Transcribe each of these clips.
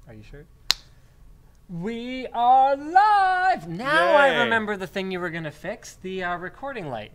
Are you sure? We are live! Now I remember the thing you were going to fix, the recording light.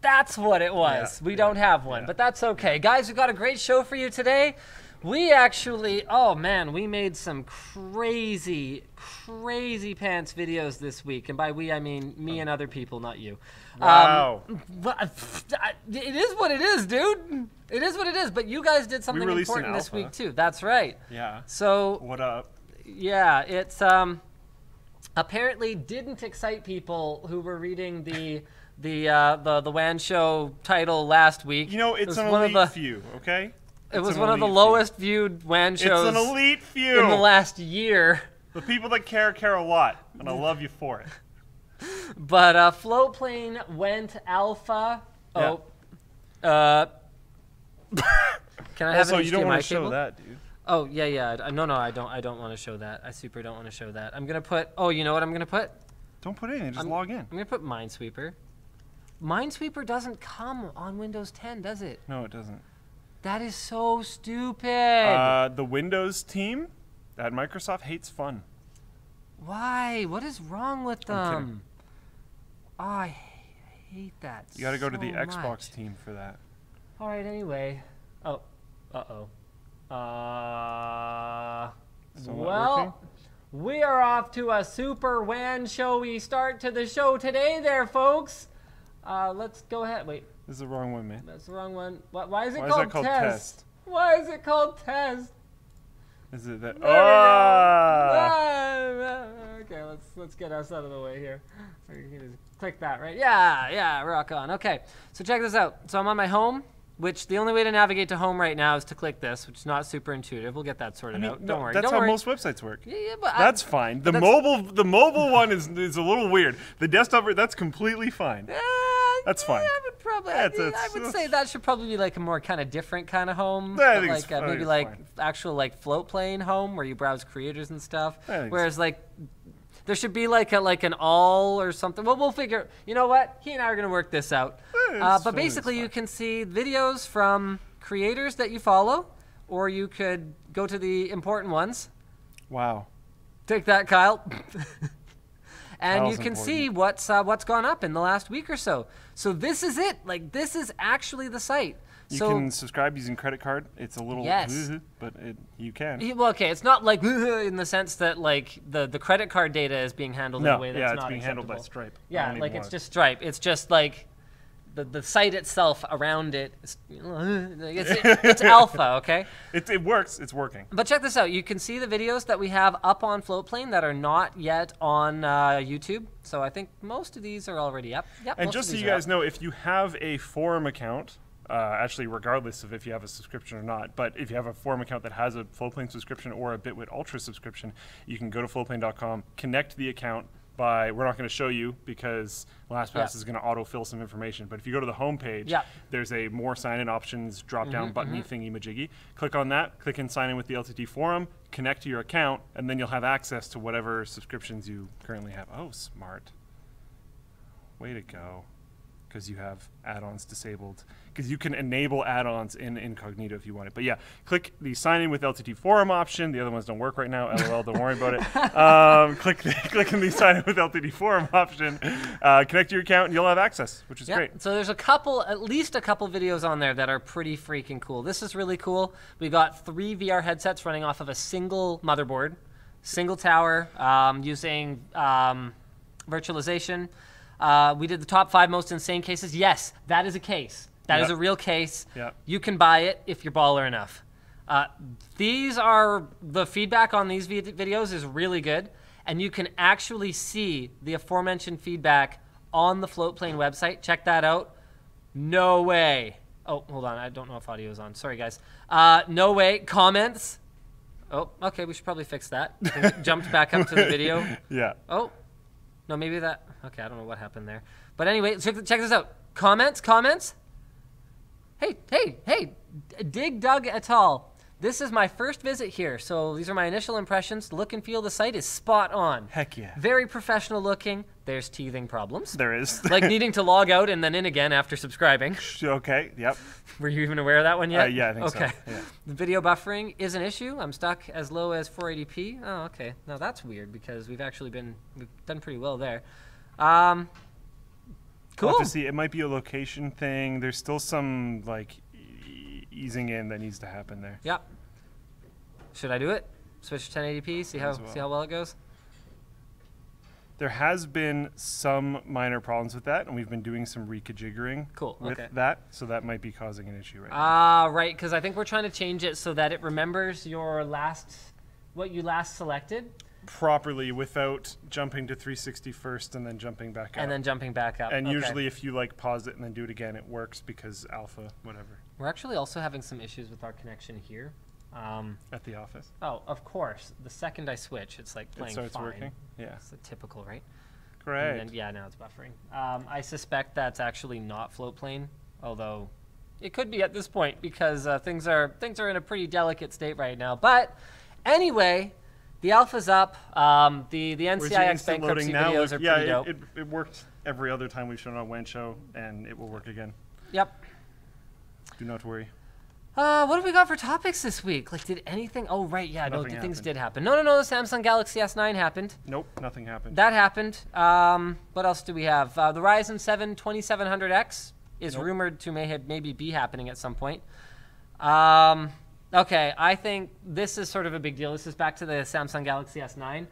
That's what it was. We don't have one, but that's okay. Guys, we've got a great show for you today. We actually, oh man, we made some crazy pants videos this week. And by we, I mean me and other people, not you. Wow. It is what it is, dude. It is what it is. But you guys did something important this week, too. That's right. Yeah. So. What up? Yeah, it's apparently didn't excite people who were reading the WAN Show title last week. You know, it's an elite few, okay? It was one of the lowest viewed WAN shows. It's an elite few in the last year. The people that care a lot, and I love you for it. But Floatplane went alpha. Yeah. Oh, can I have also, an HDMI you don't want to cable? show that, dude. Oh yeah. No, I don't want to show that. I super don't want to show that. I'm gonna put. Oh, you know what I'm gonna put? Don't put it in. Just log in. I'm gonna put Minesweeper. Minesweeper doesn't come on Windows 10, does it? No, it doesn't. That is so stupid. The Windows team at Microsoft hates fun. Why? What is wrong with them? Oh, I hate that. You got to go to the much. Xbox team for that. All right. Anyway. Oh. Uh-oh. Well, we are off to a super WAN showy start to the show today there, folks. Let's go ahead. Wait. This is the wrong one, man. That's the wrong one. Why is it called test? Why is it called test? Is it that? Okay, let's get us out of the way here. You can just click that, right? Yeah, rock on. Okay, so check this out. So I'm on my home, which the only way to navigate to home right now is to click this, which is not super intuitive. We'll get that sorted out. Don't worry. That's how most websites work. Yeah, but that's fine. The mobile one is a little weird. The desktop, that's completely fine. That's fine. I would probably. I would say that should probably be like a more kind of different kind of home. I think like maybe like actual like Floatplane home where you browse creators and stuff. Whereas like there should be like an all or something. Well, we'll figure. You know what? He and I are gonna work this out. But basically, you can see videos from creators that you follow, or you could go to the important ones. Wow. Take that, Kyle. And you can see what's gone up in the last week or so. So this is it. Like, this is actually the site. You can subscribe using credit card. It's a little, but you can. Well, okay, it's not like in the sense that like the credit card data is being handled in a way that's not it's being handled by Stripe. Yeah, like it's just Stripe. It's just like the site itself around it. It's alpha, okay? It works. It's working. But check this out. You can see the videos that we have up on Floatplane that are not yet on YouTube. So I think most of these are already up. Yep, and just so you guys know, if you have a forum account, actually regardless of if you have a subscription or not, but if you have a forum account that has a Floatplane subscription or a Bitwit Ultra subscription, you can go to floatplane.com, connect the account. We're not going to show you because LastPass is going to autofill some information. But if you go to the home page, there's a more sign-in options drop-down button-y thingy-majiggy. Click on that. Click in sign-in with the LTT forum. Connect to your account, and then you'll have access to whatever subscriptions you currently have. Oh, smart. Way to go. Because you have add-ons disabled. Because you can enable add-ons in incognito if you want it. But yeah, click the sign in with LTT forum option. The other ones don't work right now. LOL, don't worry about it. Click in the sign in with LTT forum option. Connect to your account and you'll have access, which is great. So there's at least a couple videos on there that are pretty freaking cool. This is really cool. We got 3 VR headsets running off of a single motherboard, single tower, using virtualization. We did the top 5 most insane cases. Yes, that is a case. That is a real case. You can buy it if you're baller enough. The feedback on these videos is really good, and you can actually see the aforementioned feedback on the Floatplane website. Check that out. No way. Oh, hold on. I don't know if audio is on. Sorry, guys. No way. Comments. Oh, okay. We should probably fix that. It jumped back up to the video. Yeah. Oh. No, maybe that. Okay, I don't know what happened there. But anyway, check this out. Comments. Hey, Dig Dug et al. This is my first visit here, so these are my initial impressions. The look and feel of the site is spot on. Heck yeah. Very professional looking. There's teething problems. There is. Like needing to log out and then in again after subscribing. Okay, yep. Were you even aware of that one yet? Yeah, I think so. Okay. Yeah. The video buffering is an issue. I'm stuck as low as 480p. Oh, okay. Now that's weird because we've done pretty well there. Cool. We'll have to see. It might be a location thing. There's still some like easing in that needs to happen there. Yep. Should I do it? Switch to 1080p. See how well it goes. There has been some minor problems with that, and we've been doing some reconfiguring with that, so that might be causing an issue right now. Right, because I think we're trying to change it so that it remembers what you last selected. Properly without jumping to 360 first and then jumping back up. And then jumping back up. And usually if you like pause it and then do it again, it works because alpha, whatever. We're actually also having some issues with our connection here. At the office. Oh, of course. The second I switch, it's like playing starts fine. working? Yeah. It's the typical, right? Great. And then, yeah, now it's buffering. I suspect that's actually not Floatplane, although it could be at this point because things are in a pretty delicate state right now. But anyway, the alpha's up. The NCIX bankruptcy videos are pretty dope. It worked every other time we've shown on WAN Show, and it will work again. Yep. Do not worry. What have we got for topics this week? Like, did anything? Oh, right, yeah, Nothing no, things happened. did happen. No, the Samsung Galaxy S9 happened. Nope, nothing happened. That happened. What else do we have? The Ryzen 7 2700X is rumored to maybe be happening at some point. Okay, I think this is sort of a big deal. This is back to the Samsung Galaxy S9.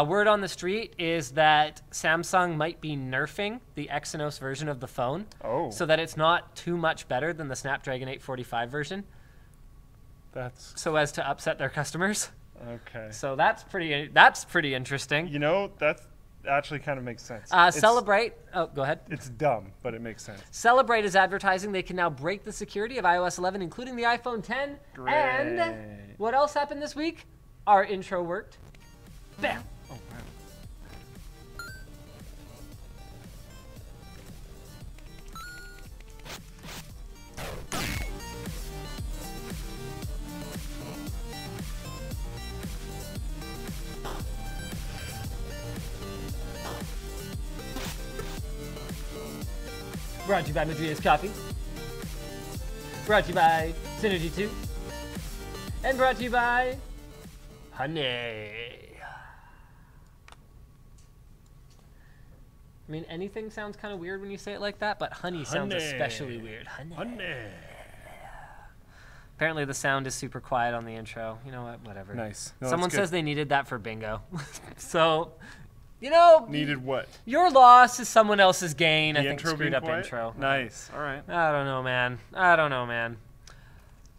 Word on the street is that Samsung might be nerfing the Exynos version of the phone so that it's not too much better than the Snapdragon 845 version. So as to upset their customers. Okay. So that's pretty interesting. You know, that actually kind of makes sense. Cellebrite. Oh, go ahead. It's dumb, but it makes sense. Cellebrite is advertising they can now break the security of iOS 11, including the iPhone 10. Great. And what else happened this week? Our intro worked. Bam. Oh, wow. Brought to you by Madrinas Coffee. Brought to you by Synergy 2. And brought to you by Honey. I mean, anything sounds kind of weird when you say it like that, but honey sounds especially weird. Honey. Apparently the sound is super quiet on the intro. You know what? Whatever. Nice. No, Someone says they needed that for bingo. So, you know. Needed what? Your loss is someone else's gain. The I think screwed up quiet? Intro. Nice. All right. I don't know, man.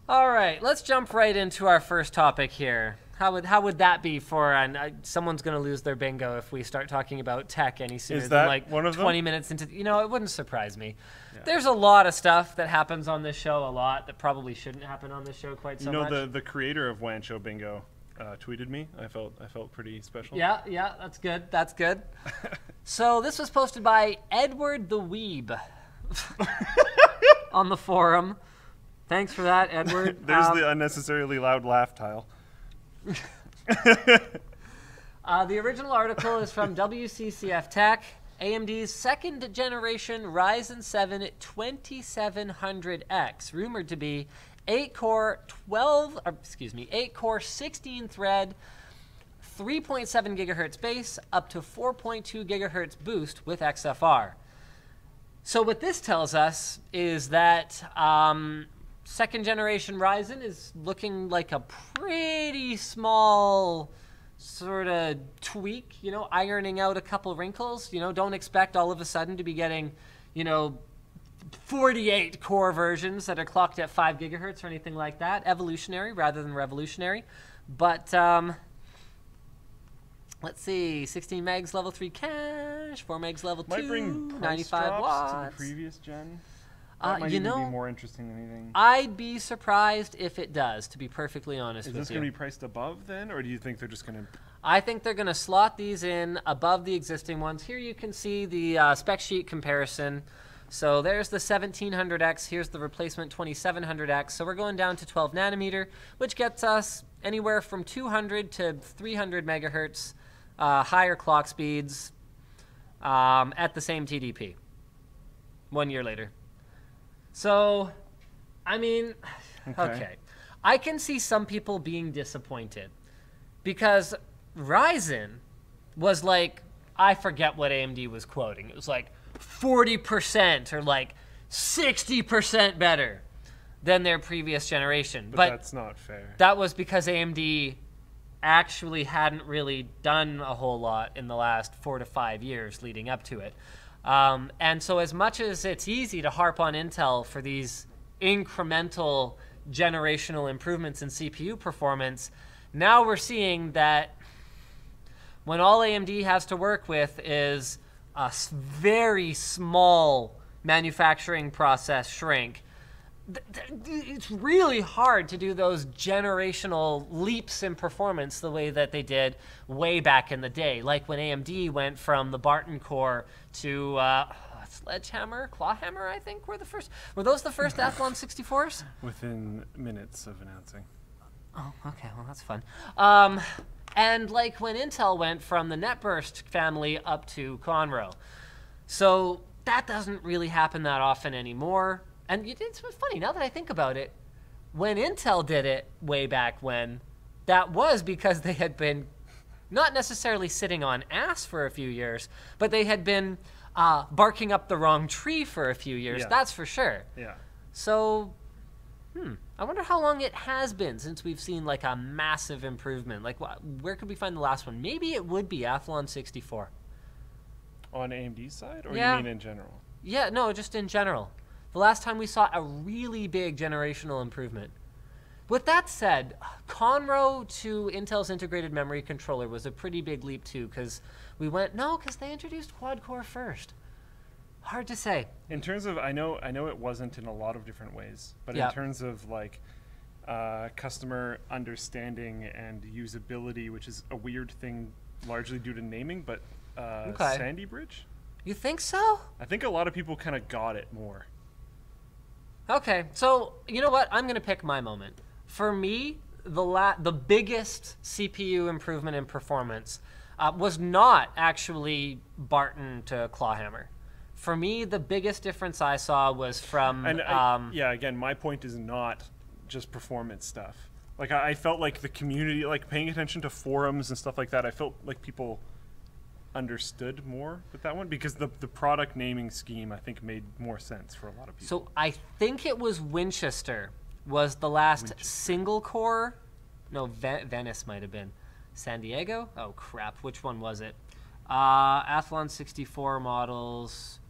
All right, let's jump right into our first topic here. How would that be for someone's going to lose their bingo if we start talking about tech any sooner than like one of 20 minutes into, you know, it wouldn't surprise me. Yeah. There's a lot of stuff that happens on this show that probably shouldn't happen on this show quite so much. You know, the creator of WAN Show Bingo tweeted me. I felt pretty special. Yeah, that's good. So this was posted by Edward the Weeb on the forum. Thanks for that, Edward. There's the unnecessarily loud laugh tile. The original article is from WCCF Tech. AMD's second generation Ryzen 7 2700X, rumored to be 8-core 16 thread, 3.7 gigahertz base, up to 4.2 gigahertz boost with XFR. So what this tells us is that second generation Ryzen is looking like a pretty small sort of tweak, you know, ironing out a couple wrinkles. You know, don't expect all of a sudden to be getting, you know, 48 core versions that are clocked at 5 gigahertz or anything like that. Evolutionary rather than revolutionary. But let's see, 16 megs level 3 cache, 4 megs level 2, might bring price 95 watts. to the previous gen. That might even be more interesting than anything. I'd be surprised if it does, to be perfectly honest with you. Is this going to be priced above then, or do you think they're just going to... I think they're going to slot these in above the existing ones. Here you can see the spec sheet comparison So there's the 1700X. Here's the replacement 2700X. So we're going down to 12 nanometer, which gets us anywhere from 200 to 300 megahertz, higher clock speeds at the same TDP 1 year later. So, I mean, okay. I can see some people being disappointed because Ryzen was like, I forget what AMD was quoting. It was like 40% or like 60% better than their previous generation. But that's not fair. That was because AMD actually hadn't really done a whole lot in the last 4 to 5 years leading up to it. And so as much as it's easy to harp on Intel for these incremental generational improvements in CPU performance, now we're seeing that when all AMD has to work with is a very small manufacturing process shrink, it's really hard to do those generational leaps in performance the way that they did way back in the day. Like when AMD went from the Barton core to Sledgehammer, Clawhammer, I think, were the first. Were those the first Athlon 64s? Within minutes of announcing. Oh, okay, well, that's fun. And like when Intel went from the NetBurst family up to Conroe. So that doesn't really happen that often anymore. And it's funny, now that I think about it, when Intel did it way back when, that was because they had been not necessarily sitting on ass for a few years, but they had been barking up the wrong tree for a few years, that's for sure. Yeah. So, I wonder how long it has been since we've seen like a massive improvement. Like, where could we find the last one? Maybe it would be Athlon 64. On AMD's side, or Yeah. you mean in general? Yeah, no, just in general. The last time we saw a really big generational improvement. With that said, Conroe to Intel's integrated memory controller was a pretty big leap too, because we went, no, because they introduced quad-core first. Hard to say. In terms of, I know it wasn't in a lot of different ways, but in terms of like customer understanding and usability, which is a weird thing largely due to naming, but Sandy Bridge? You think so? I think a lot of people kind of got it more. Okay, so you know what? I'm going to pick my moment. For me, the biggest CPU improvement in performance was not actually Barton to Clawhammer. For me, the biggest difference I saw was from... And again, my point is not just performance stuff. Like, I felt like the community, like paying attention to forums and stuff like that, I felt like people understood more with that one because the product naming scheme, I think, made more sense for a lot of people. So I think it was Winchester was the last single core. No, Venice might have been. San Diego? Oh, crap. Which one was it? Athlon 64 models.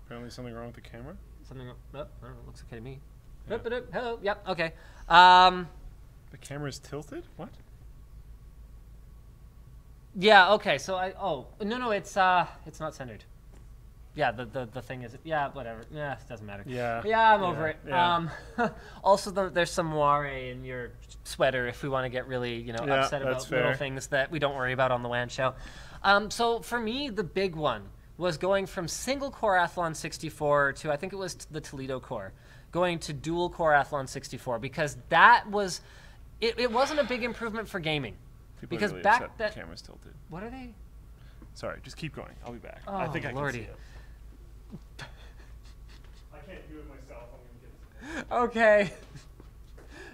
Apparently something wrong with the camera? Something wrong. Oh, I don't know. Looks okay to me. Hello. Yep. Okay. The camera's tilted? What? Yeah. Okay. So no, it's not centered. Yeah. The thing is, whatever. Yeah, it doesn't matter. Yeah. Yeah, I'm over it. Yeah. Also, there's some moire in your sweater if we want to get really upset about little things that we don't worry about on the WAN show. So for me, the big one was going from single core Athlon 64 to, I think it was the Toledo core, going to dual core Athlon 64, because that was, it wasn't a big improvement for gaming. People because are really back upset that the camera's tilted. What are they? Sorry, just keep going. I'll be back. Oh, I think I Lordy. can see it. I can't do it myself. I'm gonna get it. Okay.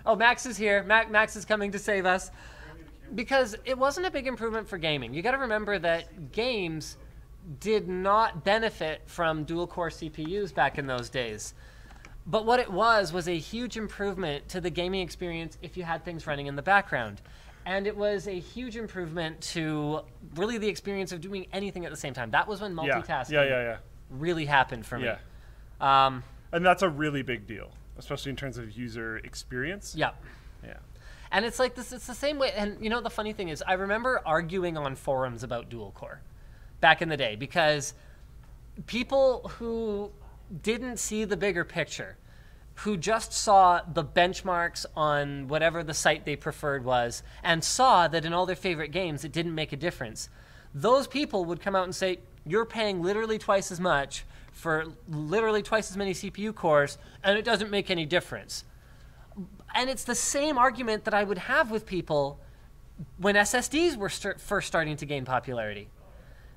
Oh, Max is here. Max is coming to save us. Because it wasn't a big improvement for gaming. You got to remember that games did not benefit from dual-core CPUs back in those days. But what it was a huge improvement to the gaming experience if you had things running in the background. And it was a huge improvement to really the experience of doing anything at the same time. That was when multitasking really happened for me. And that's a really big deal, especially in terms of user experience. Yeah. Yeah. And it's like this, it's the same way. And you know, the funny thing is, I remember arguing on forums about dual core back in the day because people who didn't see the bigger picture, who just saw the benchmarks on whatever the site they preferred was and saw that in all their favorite games it didn't make a difference, those people would come out and say, you're paying literally twice as much for literally twice as many CPU cores, and it doesn't make any difference. And it's the same argument that I would have with people when SSDs were first starting to gain popularity,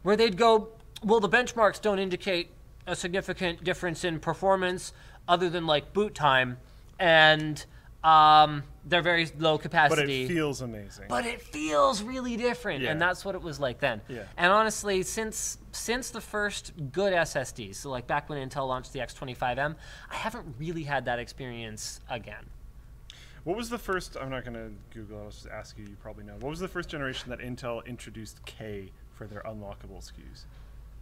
where they'd go, well, the benchmarks don't indicate a significant difference in performance other than like boot time, and they're very low capacity. But it feels amazing. But it feels really different, and that's what it was like then. Yeah. And honestly, since the first good SSDs, so like back when Intel launched the X25M, I haven't really had that experience again. What was the first, I'm not going to Google, I'll just ask you, you probably know. What was the first generation that Intel introduced K for their unlockable SKUs?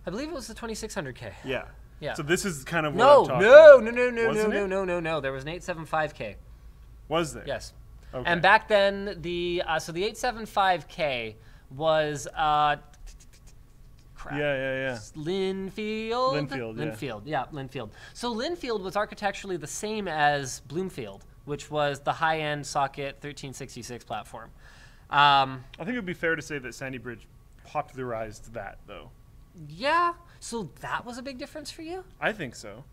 I believe it was the 2600K. Yeah. Yeah. So this is kind of what I'm talking about. No. There was an 875K. Was there? Yes. Okay. And back then, the 875K was crap. Yeah. Linfield. Linfield. So Linfield was architecturally the same as Bloomfield, which was the high-end socket 1366 platform. I think it would be fair to say that Sandy Bridge popularized that, though. Yeah. So that was a big difference for you? I think so.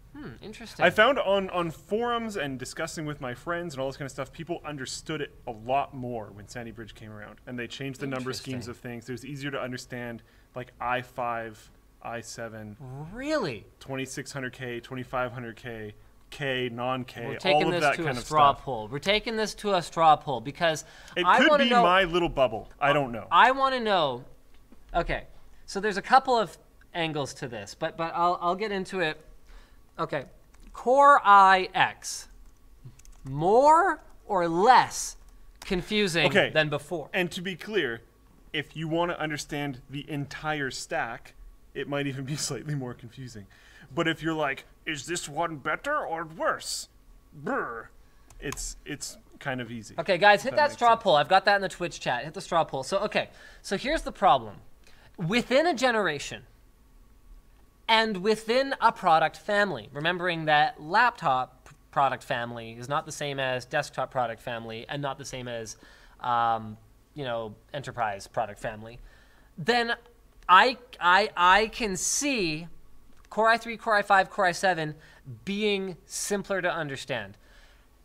Interesting. I found on forums and discussing with my friends and all this kind of stuff, people understood it a lot more when Sandy Bridge came around, and they changed the number schemes of things. It was easier to understand, like i5, i7. Really? 2600K, 2500K, K, non-K, We're taking all of that this to kind a of straw stuff. poll. We're taking this to a straw poll because It I could want to be know. my little bubble. I don't know. I want to know. Okay, so there's a couple of angles to this, but I'll get into it. Okay, Core iX, more or less confusing than before? And to be clear, if you want to understand the entire stack, it might even be slightly more confusing. But if you're like, is this one better or worse? Brr. It's kind of easy. Okay, guys, hit that straw poll. I've got that in the Twitch chat. Hit the straw poll. So, okay, so here's the problem. Within a generation and within a product family, remembering that laptop product family is not the same as desktop product family and not the same as, enterprise product family, then I can see Core i3, Core i5, Core i7 being simpler to understand.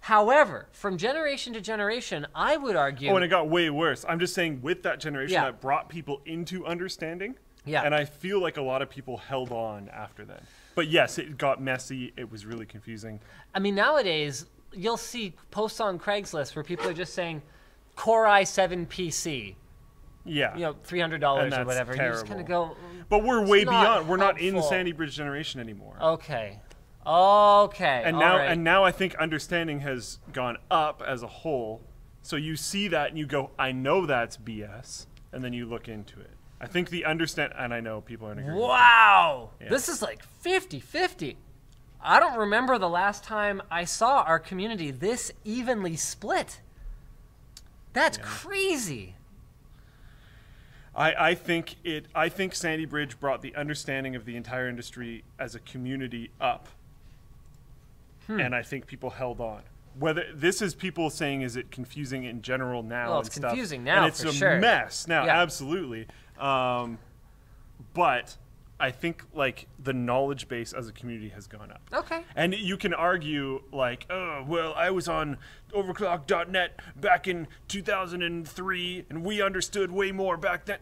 However, from generation to generation, I would argue... Oh, and it got way worse. I'm just saying with that generation, that brought people into understanding. Yeah. And I feel like a lot of people held on after that. But yes, it got messy. It was really confusing. I mean, nowadays, you'll see posts on Craigslist where people are just saying, Core i7 PC. Yeah. $300 or whatever. Terrible. You just kind of go... But we're way beyond. We're not in helpful. Sandy Bridge generation anymore. Okay. And now I think understanding has gone up as a whole. So you see that and you go, I know that's BS, and then you look into it. I think the and I know people aren't agreeing. Wow. Yeah. This is like 50-50. I don't remember the last time I saw our community this evenly split. That's crazy. I think Sandy Bridge brought the understanding of the entire industry as a community up. And I think people held on. Whether this is people saying, is it confusing in general now? Well, it's and stuff. confusing now, and it's for a sure. mess now, Yeah. absolutely. But I think like the knowledge base as a community has gone up. Okay. And you can argue like, oh, well, I was on overclock.net back in 2003, and we understood way more back then.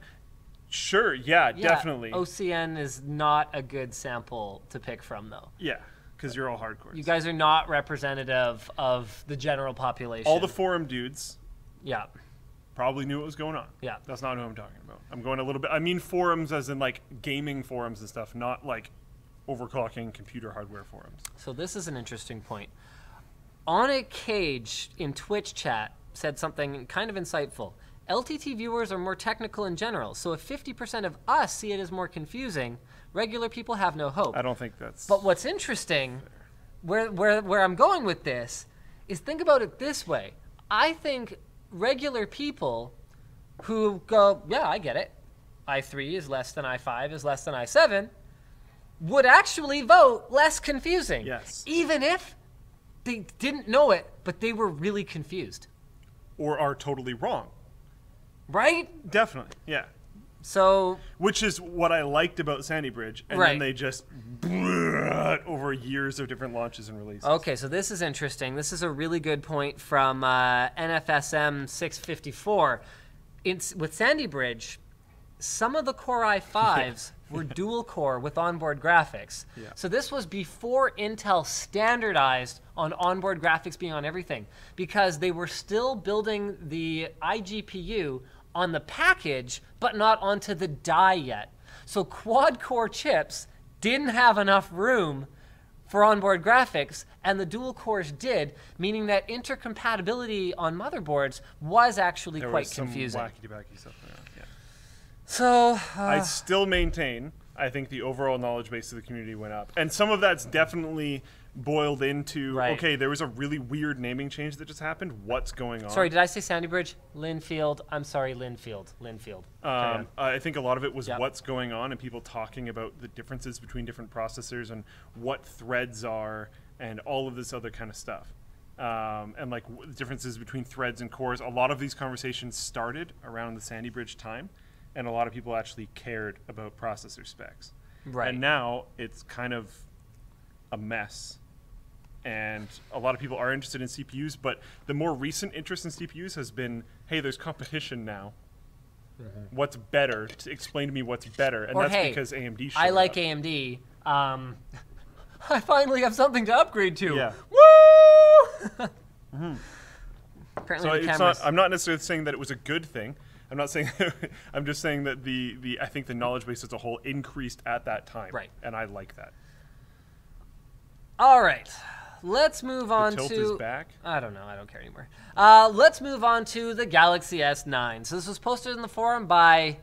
Sure, yeah, definitely. OCN is not a good sample to pick from, though. Yeah, because you're all hardcore. You guys are not representative of the general population. All the forum dudes Yeah. probably knew what was going on. Yeah. That's not who I'm talking about. I'm going a little bit. I mean forums as in like gaming forums and stuff, not like overclocking computer hardware forums. So this is an interesting point. On a Cage in Twitch chat said something kind of insightful. LTT viewers are more technical in general, so if 50% of us see it as more confusing, regular people have no hope. I don't think that's... But what's interesting, where I'm going with this, is think about it this way. I think regular people who go, yeah, I get it, i3 is less than i5 is less than i7, would actually vote less confusing. Yes. Even if they didn't know it, but they were really confused. Or are totally wrong. Right? Definitely, yeah. So, which is what I liked about Sandy Bridge, and then they just over years of different launches and releases. Okay, so this is interesting. This is a really good point from NFSM 654. With Sandy Bridge, some of the Core i5s were dual core with onboard graphics. Yeah. So this was before Intel standardized on onboard graphics being on everything, because they were still building the iGPU on the package, but not onto the die yet. So quad-core chips didn't have enough room for onboard graphics, and the dual cores did, meaning that intercompatibility on motherboards was actually quite confusing. There was some wacky-backy stuff there. Yeah. So I still maintain, I think the overall knowledge base of the community went up. And some of that's definitely boiled into, okay, there was a really weird naming change that just happened. What's going on? Sorry, did I say Sandy Bridge? Linfield. I'm sorry, Linfield. I think a lot of it was what's going on and people talking about the differences between different processors and what threads are and all of this other kind of stuff. And like differences between threads and cores. A lot of these conversations started around the Sandy Bridge time, and a lot of people actually cared about processor specs. Right. And now it's kind of a mess. And a lot of people are interested in CPUs, but the more recent interest in CPUs has been, hey, there's competition now. What's better? Explain to me what's better. And that's because AMD showed I like up. AMD. I finally have something to upgrade to. Yeah. Woo! So it's not, I'm not necessarily saying that it was a good thing. I'm not saying I'm just saying that I think the knowledge base as a whole increased at that time. Right. And I like that. All right. Let's move on the tilt to... is back? I don't know. I don't care anymore. Let's move on to the Galaxy S9. So this was posted in the forum by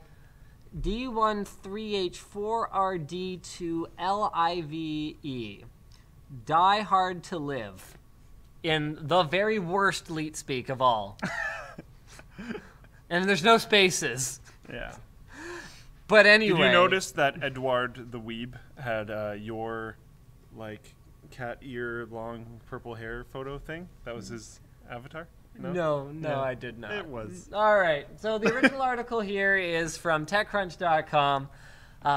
D13H4RD2LIVE. Die hard to live. In the very worst leet speak of all. And there's no spaces. Yeah. But anyway. Did you notice that Edward the Weeb had your, like, cat ear, long purple hair photo thing? That was his avatar? No, I did not. It was. All right. So the original article here is from TechCrunch.com.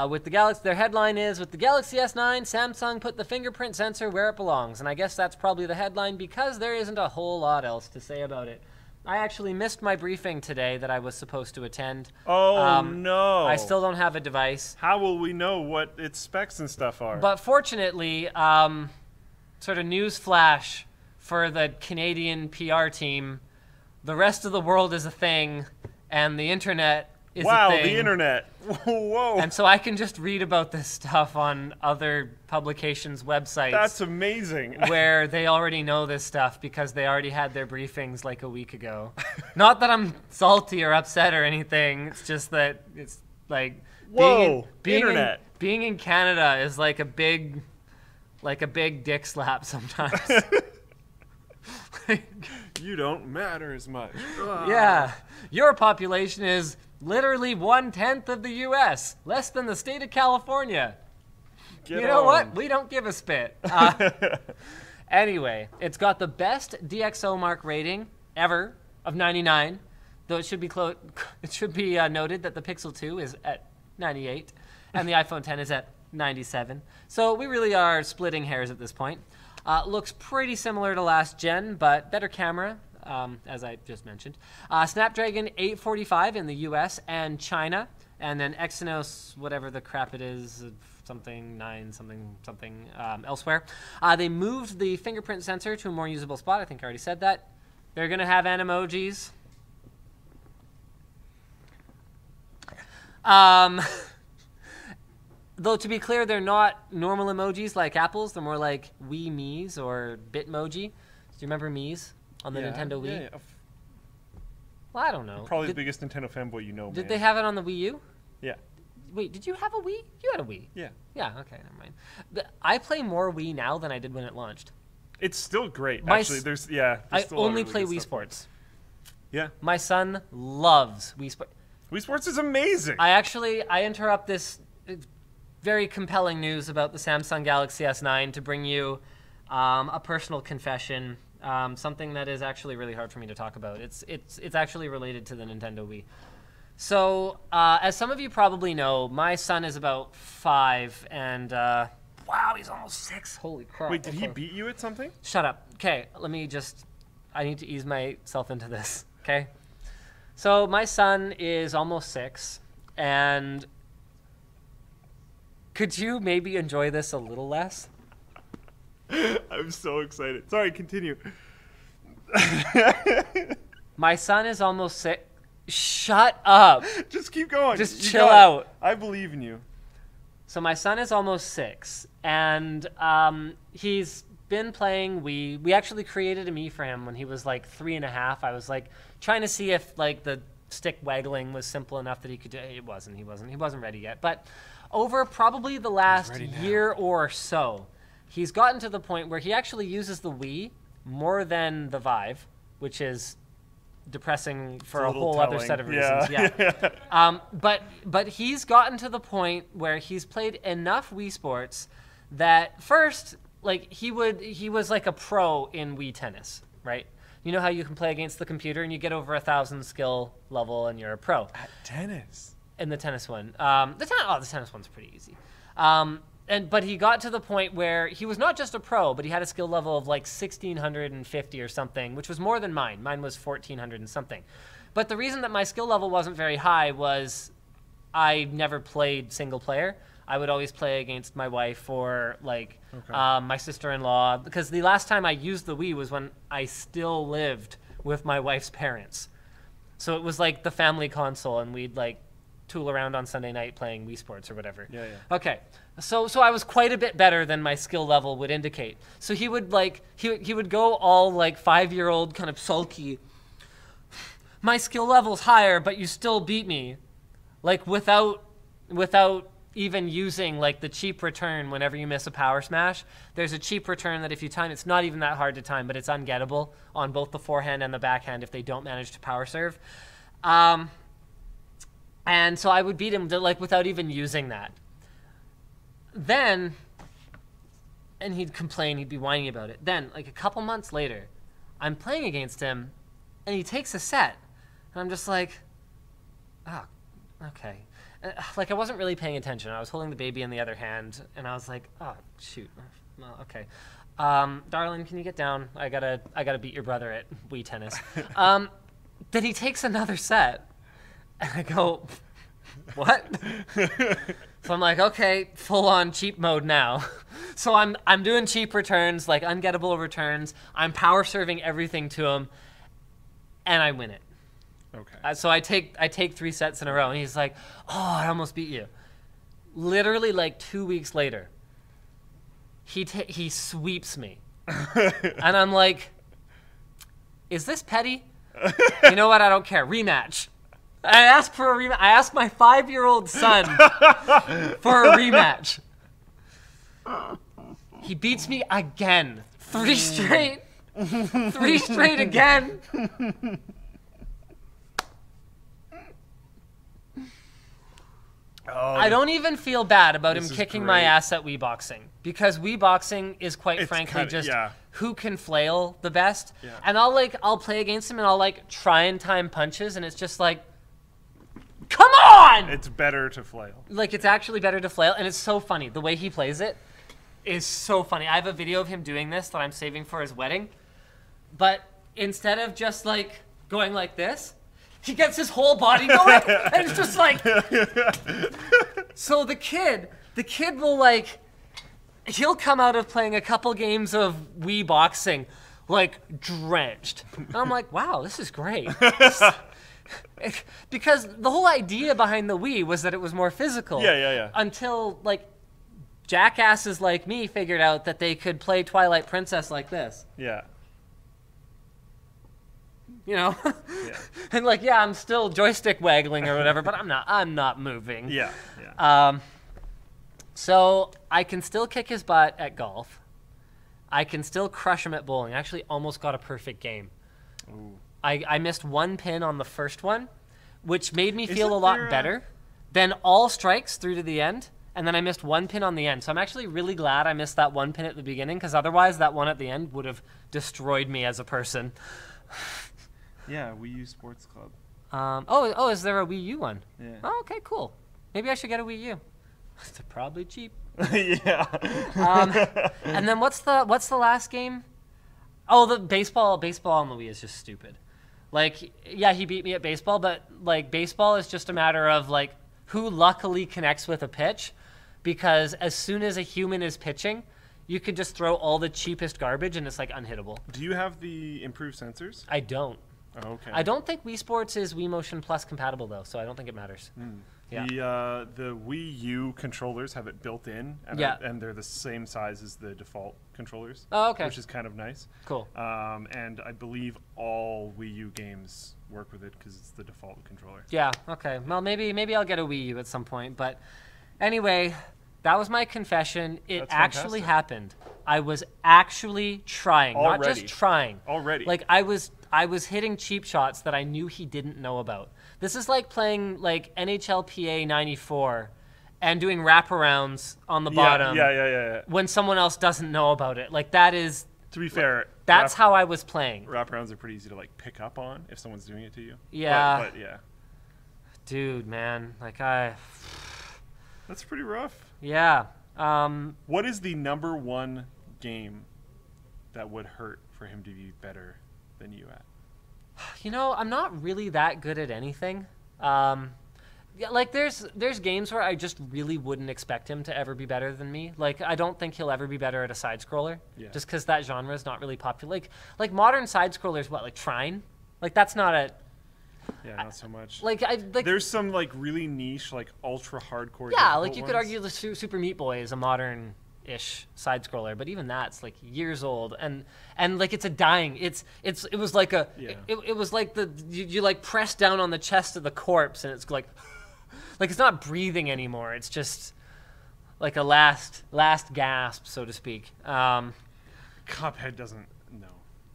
With the Galaxy, their headline is, with the Galaxy S9, Samsung put the fingerprint sensor where it belongs. And I guess that's probably the headline because there isn't a whole lot else to say about it. I actually missed my briefing today that I was supposed to attend. Oh, no. I still don't have a device. How will we know what its specs and stuff are? But fortunately, sort of news flash for the Canadian PR team, the rest of the world is a thing, and the internet is a thing. Wow, the internet. Whoa. And so I can just read about this stuff on other publications' websites. That's amazing. Where they already know this stuff because they already had their briefings like a week ago. Not that I'm salty or upset or anything. It's just that it's like being in Canada is like a big dick slap sometimes. You don't matter as much. Yeah. Your population is literally 1/10 of the U.S., less than the state of California. You know what? We don't give a spit. Anyway, it's got the best DxO Mark rating ever of 99, though it should be noted that the Pixel 2 is at 98 and the iPhone 10 is at 97. So we really are splitting hairs at this point. Looks pretty similar to last gen, but better camera, as I just mentioned. Snapdragon 845 in the US and China, and then Exynos, whatever the crap it is, something 9, something elsewhere. They moved the fingerprint sensor to a more usable spot. I think I already said that. They're going to have animojis. Though, to be clear, they're not normal emojis like Apple's. They're more like Wii Me's or Bitmoji. Do you remember Me's on the Nintendo Wii? Yeah. Well, I don't know. Probably the biggest Nintendo fanboy you know, Did they have it on the Wii U? Yeah. Wait, did you have a Wii? You had a Wii. Yeah. Yeah, okay, never mind. I play more Wii now than I did when it launched. It's still great, actually. I only play Wii Sports. Yeah. My son loves Wii Sports. Wii Sports is amazing. I interrupt this very compelling news about the Samsung Galaxy S9 to bring you a personal confession, something that is actually really hard for me to talk about. It's actually related to the Nintendo Wii. So, as some of you probably know, my son is about 5, and wow, he's almost 6. Holy crap. Wait, did he beat you at something? Shut up. Okay, I need to ease myself into this, okay? So, my son is almost 6, and could you maybe enjoy this a little less? I'm so excited. Sorry, continue. My son is almost 6. Shut up. Just keep going. Just chill out. I believe in you. So my son is almost 6, and he's been playing Wii. We actually created a Mii for him when he was like 3.5. I was like trying to see if like the stick waggling was simple enough that he could do it. He wasn't ready yet. But over probably the last year or so, he's gotten to the point where he actually uses the Wii more than the Vive, which is depressing for a whole other set of reasons. Yeah. But he's gotten to the point where he's played enough Wii Sports that first, like he was like a pro in Wii Tennis, right? You know how you can play against the computer and you get over 1,000 skill level and you're a pro. At tennis. In the tennis one. The tennis one's pretty easy. But he got to the point where he was not just a pro, but he had a skill level of like 1,650 or something, which was more than mine. Mine was 1,400 and something. But the reason that my skill level wasn't very high was I never played single player. I would always play against my wife or like my sister-in-law, because the last time I used the Wii was when I still lived with my wife's parents. So it was like the family console, and we'd like tool around on Sunday night playing Wii Sports or whatever. Yeah. Okay. So I was quite a bit better than my skill level would indicate. So he would like he would go all like 5-year-old kind of sulky. My skill level's higher, but you still beat me. Like without even using like the cheap return whenever you miss a power smash. There's a cheap return that if you time, it's not even that hard to time, but it's ungettable on both the forehand and the backhand if they don't manage to power serve. And so I would beat him like without even using that. Then, and he'd complain, he'd be whining about it. Then, like a couple months later, I'm playing against him, and he takes a set. And I'm just like, oh, okay. Like I wasn't really paying attention. I was holding the baby in the other hand, and I was like, oh, shoot. Well, okay. Darling, can you get down? I gotta beat your brother at Wii Tennis. Then he takes another set. And I go, what? So I'm like, okay, full on cheap mode now. So I'm doing cheap returns, like ungettable returns. I'm power serving everything to him, and I win it. Okay. So I take 3 sets in a row, and he's like, oh, I almost beat you. Literally like 2 weeks later, he sweeps me, and I'm like, is this petty? You know what? I don't care. Rematch. I asked for a rematch. I asked my 5-year-old son for a rematch. He beats me again. 3 straight. 3 straight again. I don't even feel bad about him kicking my ass at Wii Boxing, because Wii Boxing is quite frankly just who can flail the best. Yeah. And I'll play against him and I'll like try and time punches, and it's just like, come on! It's better to flail. Like, it's actually better to flail, and it's so funny. The way he plays it is so funny. I have a video of him doing this that I'm saving for his wedding. But instead of just, like, going like this, he gets his whole body going, and it's just like... So the kid will, like... He'll come out of playing a couple games of Wii Boxing, like, drenched. And I'm like, wow, this is great. Because the whole idea behind the Wii was that it was more physical. Yeah. Until, like, jackasses like me figured out that they could play Twilight Princess like this. Yeah. You know? Yeah. And, like, yeah, I'm still joystick waggling or whatever, but I'm not moving. Yeah. So I can still kick his butt at golf. I can still crush him at bowling. I actually almost got a perfect game. Ooh. I missed 1 pin on the first one, which made me feel a lot better. Then all strikes through to the end, and then I missed 1 pin on the end. So I'm actually really glad I missed that 1 pin at the beginning, because otherwise that one at the end would have destroyed me as a person. Yeah, Wii U Sports Club. Oh, is there a Wii U one? Yeah. Oh, okay, cool. Maybe I should get a Wii U. It's probably cheap. Yeah. And then what's the last game? Oh, the baseball on the Wii is just stupid. Like, yeah, he beat me at baseball, but like baseball is just a matter of like who luckily connects with a pitch, because as soon as a human is pitching, you could just throw all the cheapest garbage and it's like unhittable. Do you have the improved sensors? I don't. Oh, okay. I don't think Wii Sports is Wii Motion Plus compatible though, so I don't think it matters. Yeah. The Wii U controllers have it built in, and, and they're the same size as the default controllers. Oh, okay. Which is kind of nice. Cool. And I believe all Wii U games work with it because it's the default controller. Yeah. Okay. Well, maybe I'll get a Wii U at some point. But anyway, that was my confession. It actually happened. I was actually trying, not just trying. Already. Like I was hitting cheap shots that I knew he didn't know about. This is like playing like NHLPA 94 and doing wraparounds on the bottom. Yeah. When someone else doesn't know about it. Like that is. To be fair, that's how I was playing. Wraparounds are pretty easy to like pick up on if someone's doing it to you. Yeah. But yeah. Dude, man, like That's pretty rough. Yeah. What is the #1 game that would hurt for him to be better than you at? You know, I'm not really that good at anything. Yeah, like there's games where I just really wouldn't expect him to ever be better than me. Like I don't think he'll ever be better at a side scroller, just because that genre is not really popular. Like modern side scrollers, what, like Trine? Like that's not a. Yeah, not so much. Like there's some like really niche, like ultra hardcore. Yeah, like you could argue the Super Meat Boy is a modern-ish side scroller, but even that's like years old, and like it's a dying. It was like a. Yeah. It was like you like press down on the chest of the corpse, and it's like it's not breathing anymore. It's just like a last gasp, so to speak. Cuphead doesn't.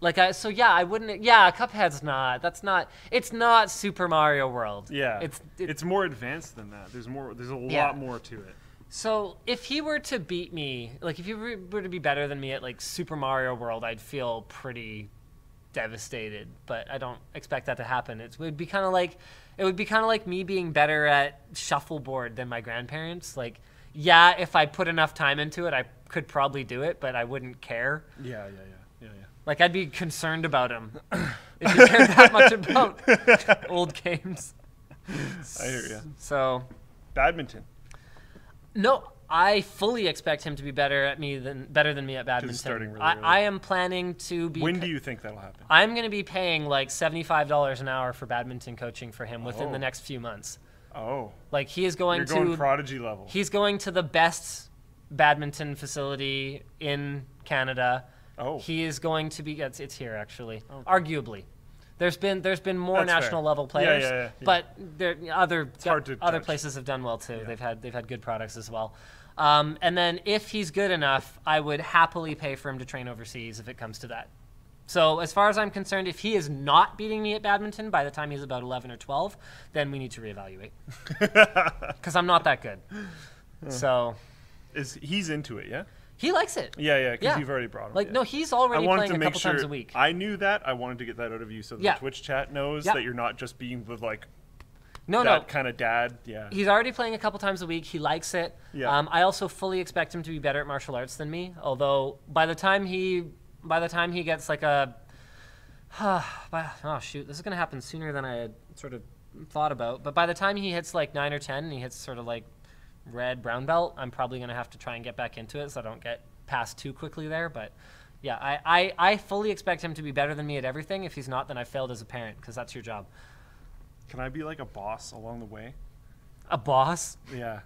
Like I wouldn't. Yeah, Cuphead's not. That's not. It's not Super Mario World. Yeah, it's more advanced than that. There's a lot more to it. So if he were to beat me, like if he were to be better than me at like Super Mario World, I'd feel pretty devastated. But I don't expect that to happen. It would be kind of like me being better at shuffleboard than my grandparents. Like, yeah, if I put enough time into it, I could probably do it, but I wouldn't care. Yeah. Like, I'd be concerned about him if he cared that much about old games. I hear you. So, badminton. No, I fully expect him to be better than me at badminton. Starting really early. I am planning to be. When do you think that'll happen? I'm going to be paying like $75 an hour for badminton coaching for him within the next few months. Oh. Like he is going You're going prodigy level. He's going to the best badminton facility in Canada. Oh. He is going to be. It's here actually. Okay. Arguably, there's been more national level players, yeah. but there other places have done well too. Yeah. They've had good products as well. And then if he's good enough, I would happily pay for him to train overseas if it comes to that. So as far as I'm concerned, if he is not beating me at badminton by the time he's about 11 or 12, then we need to reevaluate because I'm not that good. So he's into it, yeah? He likes it. Yeah, because you've already brought him. Like, no, he's already playing a couple times a week. I knew that. I wanted to get that out of you so the Twitch chat knows that you're not just being with, like, that kind of dad. Yeah. He's already playing a couple times a week. He likes it. Yeah. I also fully expect him to be better at martial arts than me, although by the time he gets, like, a... oh, shoot. This is going to happen sooner than I had sort of thought about. But by the time he hits, like, 9 or 10 and he hits sort of, like, red brown belt, I'm probably going to have to try and get back into it so I don't get past too quickly there. But yeah, I fully expect him to be better than me at everything. If he's not, then I failed as a parent, because that's your job. Can I be like a boss along the way? A boss? Yeah.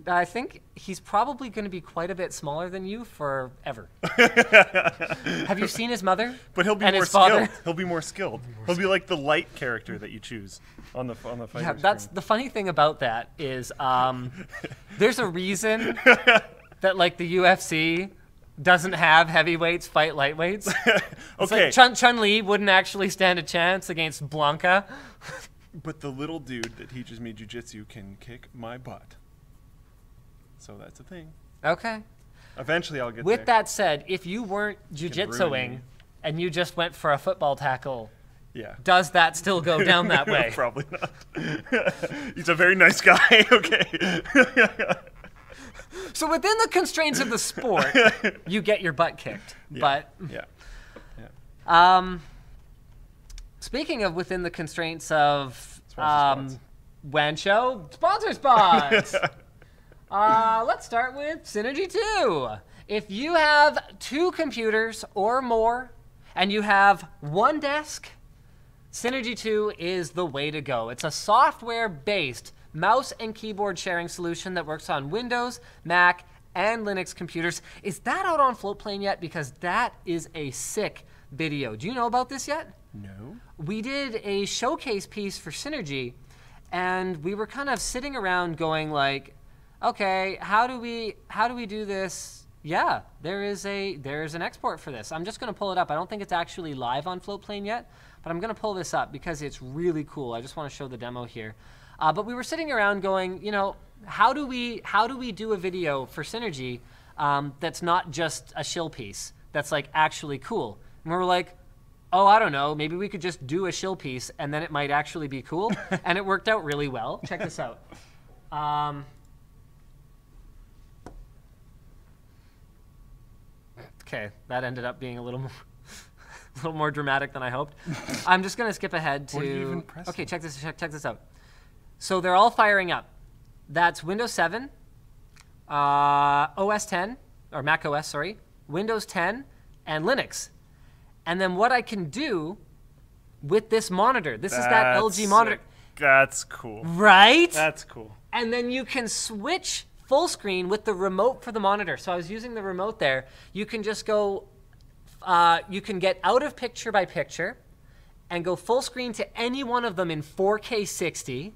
I think he's probably going to be quite a bit smaller than you forever. Have you seen his mother? But he'll be more skilled. He'll be more skilled. He'll be like the light character that you choose on the fighter screen. That's the funny thing about that is there's a reason that like the UFC doesn't have heavyweights fight lightweights. Okay. Like Chun-Li wouldn't actually stand a chance against Blanca. But the little dude that teaches me jiu-jitsu can kick my butt. So that's a thing. Okay. Eventually I'll get there. With that said, if you weren't jiu-jitsuing and you just went for a football tackle, Yeah. Does that still go down that way? Probably not. He's a very nice guy. Okay. So within the constraints of the sport, you get your butt kicked. Yeah. But speaking of within the constraints of WAN Show sponsor spots. Let's start with Synergy 2. If you have 2 computers or more and you have 1 desk, Synergy 2 is the way to go. It's a software-based mouse and keyboard sharing solution that works on Windows, Mac, and Linux computers. Is that out on Floatplane yet? Because that is a sick video. Do you know about this yet? No. We did a showcase piece for Synergy, and we were kind of sitting around going like, okay, how do we do this? Yeah, there's an export for this. I'm just going to pull it up. I don't think it's actually live on Floatplane yet, but I'm going to pull this up because it's really cool. I just want to show the demo here. But we were sitting around going, you know, how do we do a video for Synergy that's not just a shill piece, that's like actually cool? And we were like, oh, I don't know, maybe we could just do a shill piece and then it might actually be cool. And it worked out really well. Check this out. Okay, that ended up being a little more dramatic than I hoped. I'm just gonna skip ahead to. What are you even pressing? Okay, check this out. So they're all firing up. That's Windows 7, OS 10 or Mac OS, sorry, Windows 10, and Linux. And then what I can do with this monitor, this is that LG monitor. That's cool. Right? That's cool. And then you can switch full screen with the remote for the monitor. So I was using the remote there. You can just go, you can get out of picture by picture and go full screen to any one of them in 4K 60.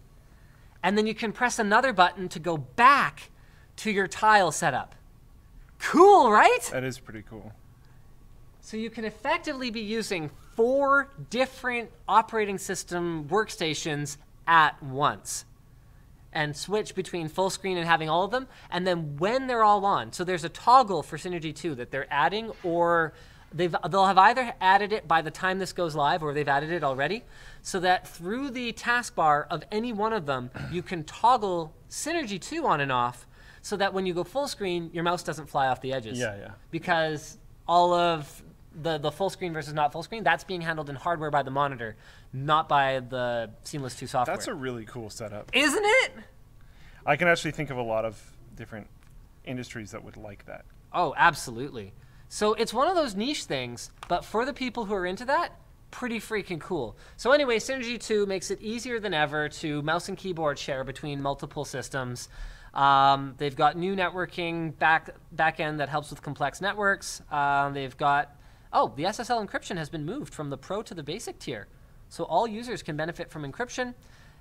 And then you can press another button to go back to your tile setup. Cool, right? That is pretty cool. So you can effectively be using 4 different operating system workstations at once and switch between full screen and having all of them. And then when they're all on, so there's a toggle for Synergy 2 that they're adding, or they'll have either added it by the time this goes live or they've added it already, so that through the taskbar of any one of them, you can toggle Synergy 2 on and off so that when you go full screen, your mouse doesn't fly off the edges. Yeah. Because all of the full screen versus not full screen, that's being handled in hardware by the monitor, not by the Seamless 2 software. That's a really cool setup. Isn't it? I can actually think of a lot of different industries that would like that. Oh, absolutely. So it's one of those niche things, but for the people who are into that, pretty freaking cool. So anyway, Synergy 2 makes it easier than ever to mouse and keyboard share between multiple systems. They've got new networking backend that helps with complex networks. They've got, the SSL encryption has been moved from the Pro to the Basic tier. So all users can benefit from encryption.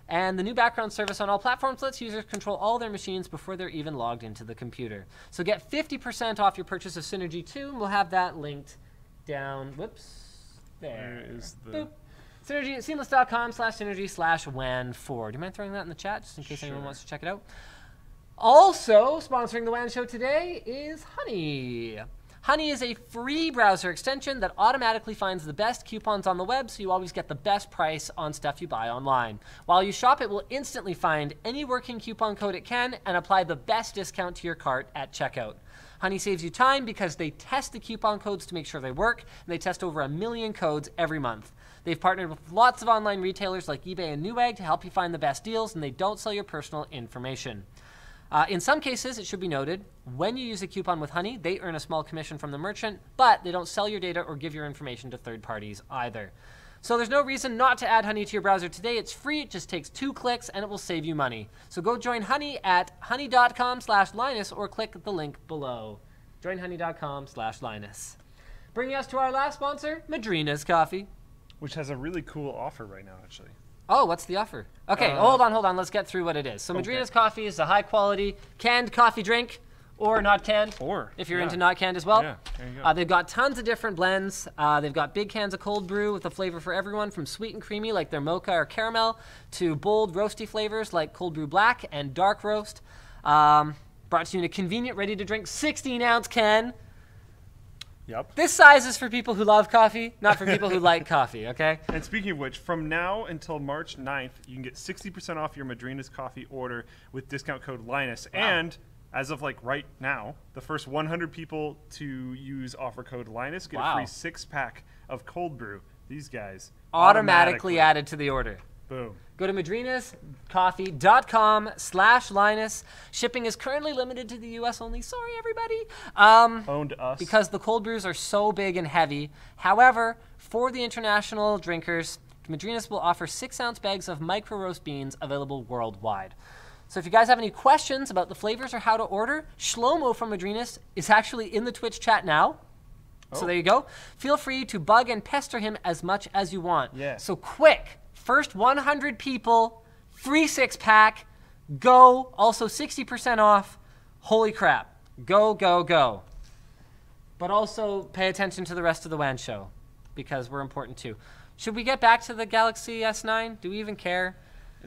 And the new background service on all platforms lets users control all their machines before they're even logged into the computer. So get 50% off your purchase of Synergy 2, and we'll have that linked down. Whoops. There. Where is the... Boop. Synergy, seamless.com/synergy/WAN4. Do you mind throwing that in the chat, just in case anyone wants to check it out? Also, sponsoring the WAN Show today is Honey. Honey is a free browser extension that automatically finds the best coupons on the web, so you always get the best price on stuff you buy online. While you shop, it will instantly find any working coupon code it can and apply the best discount to your cart at checkout. Honey saves you time because they test the coupon codes to make sure they work, and they test over 1 million codes every month. They've partnered with lots of online retailers like eBay and Newegg to help you find the best deals, and they don't sell your personal information. In some cases, it should be noted, when you use a coupon with Honey, they earn a small commission from the merchant, but they don't sell your data or give your information to third parties either. So there's no reason not to add Honey to your browser today. It's free, it just takes 2 clicks, and it will save you money. So go join Honey at honey.com/Linus or click the link below. Join honey.com/Linus. Bringing us to our last sponsor, Madrinas Coffee. Which has a really cool offer right now, actually. Oh, what's the offer? Okay, hold on. Let's get through what it is. So Madrinas Coffee is a high-quality canned coffee drink, or not canned, if you're into not canned as well. Yeah, there you go. They've got tons of different blends. They've got big cans of cold brew with a flavor for everyone, from sweet and creamy like their mocha or caramel to bold roasty flavors like cold brew black and dark roast. Brought to you in a convenient, ready-to-drink 16-ounce can. Yep. This size is for people who love coffee, not for people who like coffee, okay? And speaking of which, from now until March 9th, you can get 60% off your Madrinas Coffee order with discount code Linus. Wow. And as of like right now, the first 100 people to use offer code Linus get a free 6-pack of cold brew. These guys automatically added to the order. Boom. Go to madrinascoffee.com/Linus. Shipping is currently limited to the U.S. only. Sorry, everybody. Owned us. Because the cold brews are so big and heavy. However, for the international drinkers, Madrinas will offer 6-ounce bags of micro roast beans available worldwide. So if you guys have any questions about the flavors or how to order, Shlomo from Madrinas is actually in the Twitch chat now. So there you go. Feel free to bug and pester him as much as you want. Yeah. So quick. First 100 people, free 6-pack, go. Also 60% off. Holy crap. Go, go, go. But also pay attention to the rest of the WAN show because we're important too. Should we get back to the Galaxy S9? Do we even care?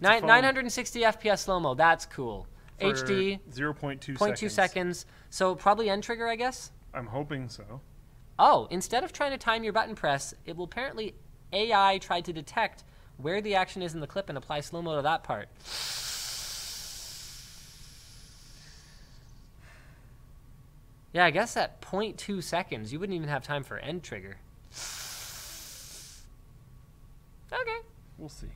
960 FPS slow-mo. That's cool. For HD. 0.2 seconds. So probably end trigger, I guess? I'm hoping so. Oh, instead of trying to time your button press, it will apparently AI try to detect where the action is in the clip and apply slow-mo to that part. Yeah, I guess at 0.2 seconds, you wouldn't even have time for end trigger. Okay. We'll see.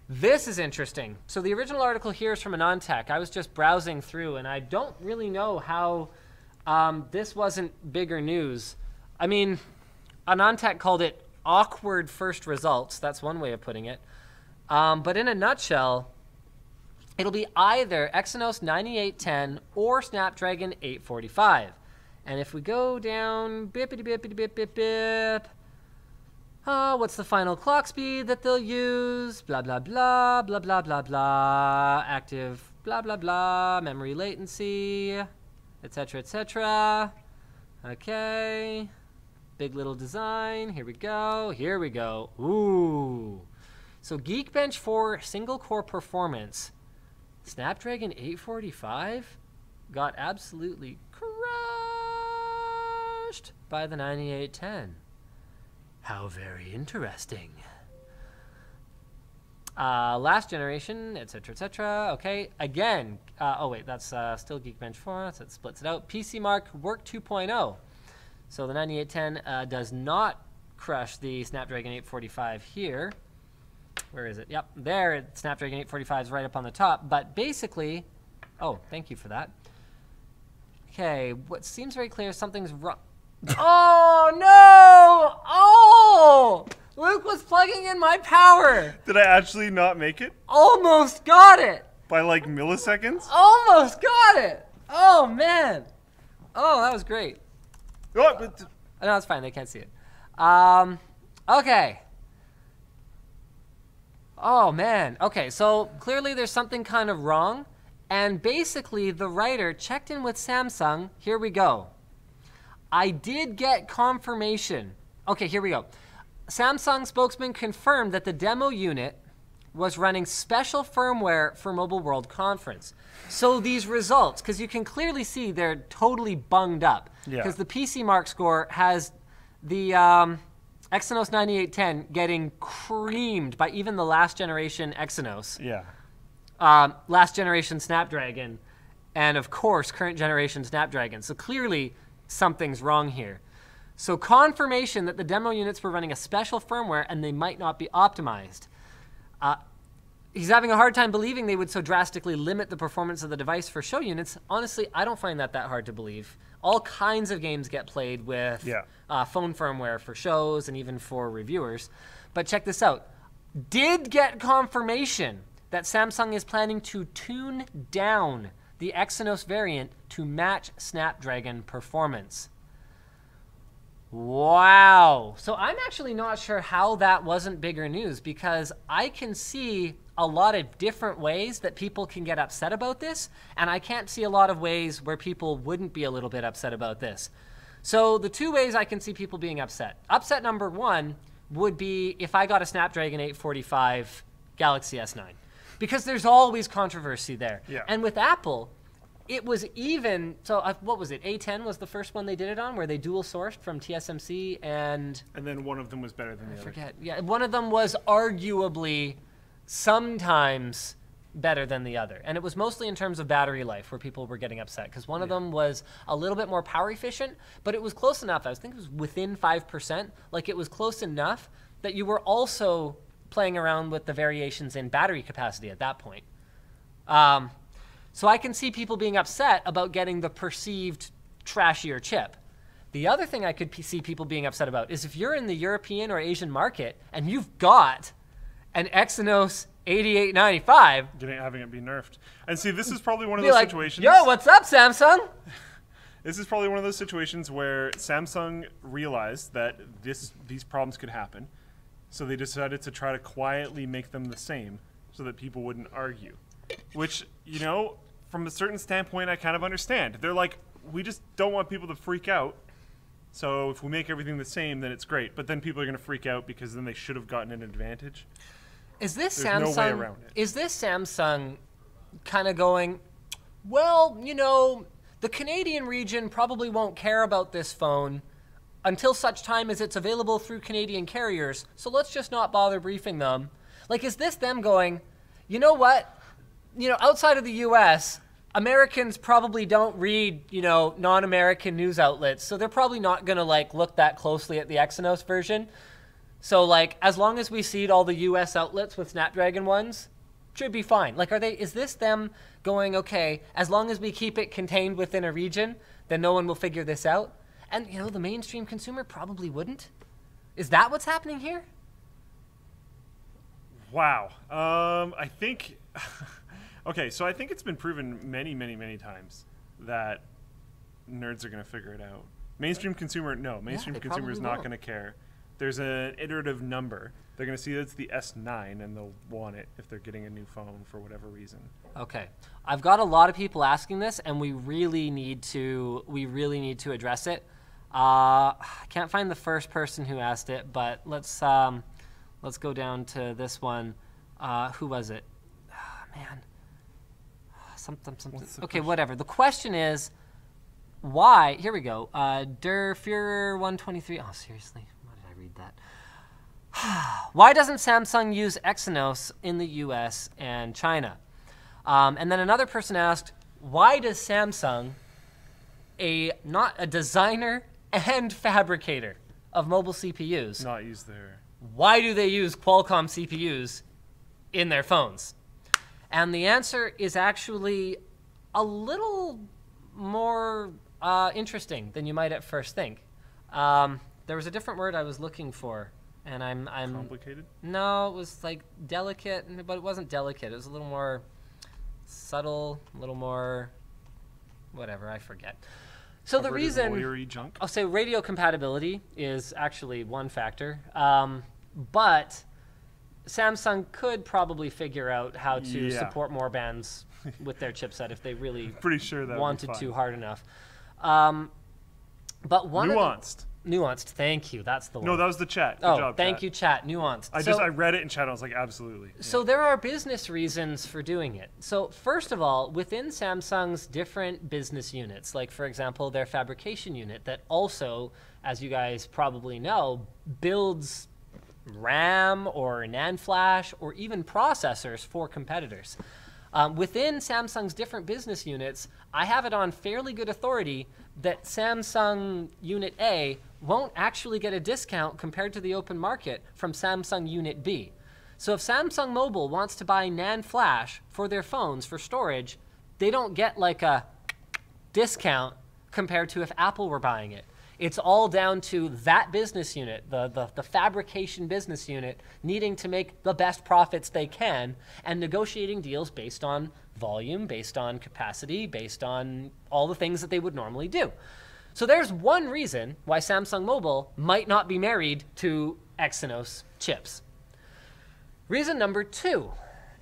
This is interesting. So the original article here is from AnandTech. I was just browsing through, and I don't really know how this wasn't bigger news. I mean, AnandTech called it awkward first results. That's one way of putting it. But in a nutshell, it'll be either Exynos 9810 or Snapdragon 845. And if we go down, what's the final clock speed that they'll use? Blah, blah, blah, blah, blah, blah, blah. Active, blah, blah, blah. Memory latency, etc., etc. Okay. Big little design. Here we go. Here we go. Ooh. So Geekbench 4 single-core performance. Snapdragon 845 got absolutely crushed by the 9810. How very interesting. Last generation, etc., etc. Okay, again. Oh, wait, that's still Geekbench 4, so it splits it out. PC Mark Work 2.0. So the 9810 does not crush the Snapdragon 845 here. Where is it? Yep, there, Snapdragon 845 is right up on the top. But basically, oh, thank you for that. Okay, what seems very clear, something's wrong. Oh, no! Oh! Luke was plugging in my power. Did I actually not make it? Almost got it. By like milliseconds? Almost got it. Oh, man. Oh, that was great. Oh, but no, it's fine. They can't see it. Okay. Oh, man. Okay, so clearly there's something kind of wrong. And basically, the writer checked in with Samsung. Here we go. I did get confirmation. Okay, here we go. Samsung spokesman confirmed that the demo unit was running special firmware for Mobile World Conference. So these results, because you can clearly see they're totally bunged up. Because the PC Mark score has the Exynos 9810 getting creamed by even the last generation Exynos. Yeah. Last generation Snapdragon, and of course, current generation Snapdragon. So clearly, something's wrong here. So confirmation that the demo units were running a special firmware and they might not be optimized. He's having a hard time believing they would so drastically limit the performance of the device for show units. Honestly, I don't find that hard to believe. All kinds of games get played with phone firmware for shows and even for reviewers. But check this out. Did get confirmation that Samsung is planning to tune down the Exynos variant to match Snapdragon performance. Wow. So I'm actually not sure how that wasn't bigger news, because I can see a lot of different ways that people can get upset about this, and I can't see a lot of ways where people wouldn't be a little bit upset about this. So the two ways I can see people being upset. Upset number one would be if I got a Snapdragon 845 Galaxy S9, because there's always controversy there. Yeah. And with Apple, it was even, so what was it? A10 was the first one they did it on, where they dual sourced from TSMC and then one of them was better than the other. I forget. Yeah, one of them was arguably sometimes better than the other. And it was mostly in terms of battery life where people were getting upset, because one of them was a little bit more power efficient, but it was close enough. I think it was within 5%. Like, it was close enough that you were also playing around with the variations in battery capacity at that point. So I can see people being upset about getting the perceived trashier chip. The other thing I could see people being upset about is if you're in the European or Asian market and you've got an Exynos 8895, having it be nerfed. And see, this is probably one of those situations. Yo, what's up, Samsung? This is probably one of those situations where Samsung realized that these problems could happen, so they decided to try to quietly make them the same so that people wouldn't argue. Which, you know, from a certain standpoint, I kind of understand. They're like, we just don't want people to freak out, so if we make everything the same, then it's great. But then people are going to freak out because then they should have gotten an advantage. Is this There's Samsung? no way around it. Is this Samsung kind of going, well, you know, the Canadian region probably won't care about this phone until such time as it's available through Canadian carriers, so let's just not bother briefing them. Like, is this them going, you know what? You know, outside of the U.S., Americans probably don't read, you know, non-American news outlets, so they're probably not going to, like, look that closely at the Exynos version. So, like, as long as we seed all the U.S. outlets with Snapdragon ones, should be fine. Like, is this them going, okay, as long as we keep it contained within a region, then no one will figure this out? And, you know, the mainstream consumer probably wouldn't. Is that what's happening here? Wow. I think... Okay, so I think it's been proven many, many, many times that nerds are going to figure it out. Mainstream consumer, no. Mainstream consumer is not going to care. There's an iterative number. They're going to see that it's the S9, and they'll want it if they're getting a new phone for whatever reason. Okay. I've got a lot of people asking this, and we really need to address it. I can't find the first person who asked it, but let's go down to this one. Who was it? Oh, man. Something. Okay, whatever. The question is, why? Here we go. Der Führer 123. Oh, seriously? Why did I read that? Why doesn't Samsung use Exynos in the US and China? And then another person asked, why does Samsung, not a designer and fabricator of mobile CPUs, not use their... Why do they use Qualcomm CPUs in their phones? And the answer is actually a little more interesting than you might at first think. There was a different word I was looking for, and I'm complicated? No, it was like delicate, but it wasn't delicate. It was a little more subtle, a little more whatever, I forget. So the reason junk? I'll say radio compatibility is actually one factor, but Samsung could probably figure out how to support more bands with their chipset if they really pretty sure that wanted to hard enough. But one nuanced. Thank you. That's the one. No, that was the chat. Good job, thank chat. You, chat. Nuanced. I read it in chat. I was like, absolutely. So there are business reasons for doing it. So first of all, within Samsung's different business units, like for example, their fabrication unit that also, as you guys probably know, builds RAM or NAND flash or even processors for competitors. Within Samsung's different business units, I have it on fairly good authority that Samsung Unit A won't actually get a discount compared to the open market from Samsung Unit B. So if Samsung Mobile wants to buy NAND flash for their phones for storage, they don't get like a discount compared to if Apple were buying it. It's all down to that business unit, the fabrication business unit, needing to make the best profits they can and negotiating deals based on volume, based on capacity, based on all the things that they would normally do. So there's one reason why Samsung Mobile might not be married to Exynos chips. Reason number two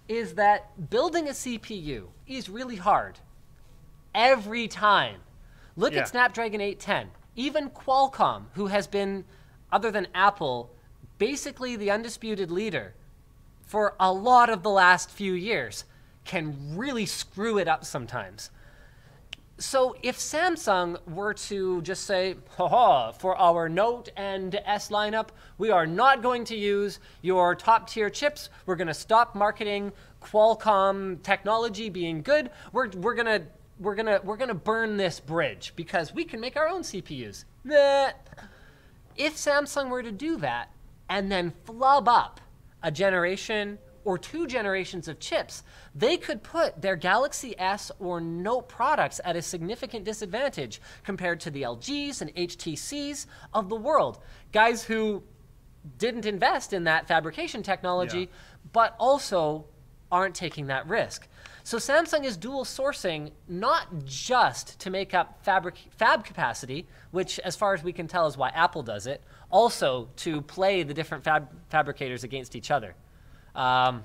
is that building a CPU is really hard every time. Look at Snapdragon 810. Even Qualcomm, who has been, other than Apple, basically the undisputed leader for a lot of the last few years, can really screw it up sometimes. So if Samsung were to just say, haha, for our Note and S lineup, we are not going to use your top tier chips. We're going to stop marketing Qualcomm technology being good. We're gonna burn this bridge because we can make our own CPUs. If Samsung were to do that and then flub up a generation or 2 generations of chips, they could put their Galaxy S or Note products at a significant disadvantage compared to the LGs and HTCs of the world. Guys who didn't invest in that fabrication technology, but also aren't taking that risk. So Samsung is dual sourcing, not just to make up fab capacity, which as far as we can tell is why Apple does it, also to play the different fabricators against each other. Oh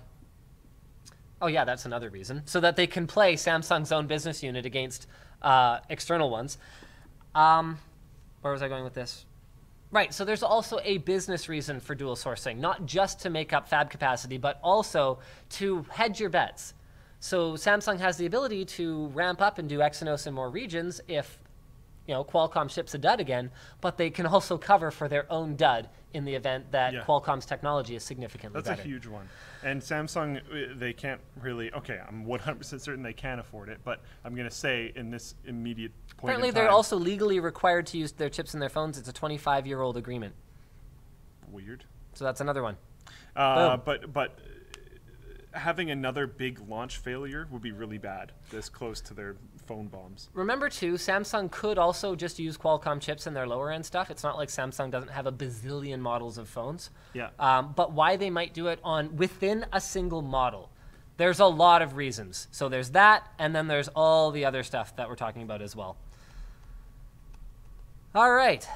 yeah, that's another reason. So that they can play Samsung's own business unit against external ones. Where was I going with this? Right, so there's also a business reason for dual sourcing, not just to make up fab capacity, but also to hedge your bets. So Samsung has the ability to ramp up and do Exynos in more regions if, you know, Qualcomm ships a dud again, but they can also cover for their own dud in the event that Qualcomm's technology is significantly better. That's a huge one. And Samsung, they can't really, okay, I'm 100% certain they can afford it, but I'm going to say in this immediate point Apparently in time, they're also legally required to use their chips in their phones. It's a 25-year-old agreement. Weird. So that's another one. But having another big launch failure would be really bad this close to their phone bombs. Remember, too, Samsung could also just use Qualcomm chips in their lower-end stuff. It's not like Samsung doesn't have a bazillion models of phones. Yeah. But why they might do it within a single model, there's a lot of reasons. So there's that, and then there's all the other stuff that we're talking about as well. All right.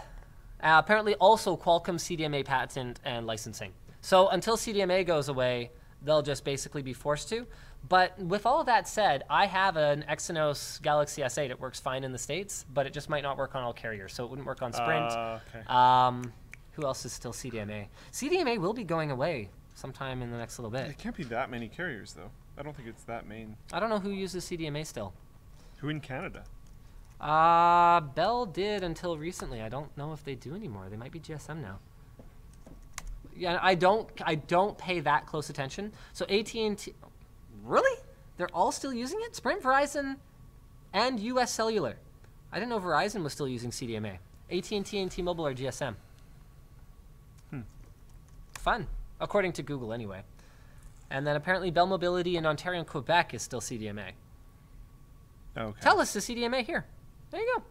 Apparently also Qualcomm CDMA patent and licensing. So until CDMA goes away, they'll just basically be forced to. But with all that said, I have an Exynos Galaxy S8. It works fine in the States, but it just might not work on all carriers. So it wouldn't work on Sprint. Okay. Who else is still CDMA? CDMA will be going away sometime in the next little bit. It can't be that many carriers, though. I don't think it's that main. I don't know who uses CDMA still. Who in Canada? Bell did until recently. I don't know if they do anymore. They might be GSM now. Yeah, I don't pay that close attention. So AT&T, really? They're all still using it? Sprint, Verizon, and US Cellular. I didn't know Verizon was still using CDMA. AT&T and T-Mobile are GSM. Fun, according to Google anyway. And then apparently Bell Mobility in Ontario and Quebec is still CDMA. Okay. TELUS is CDMA here. There you go.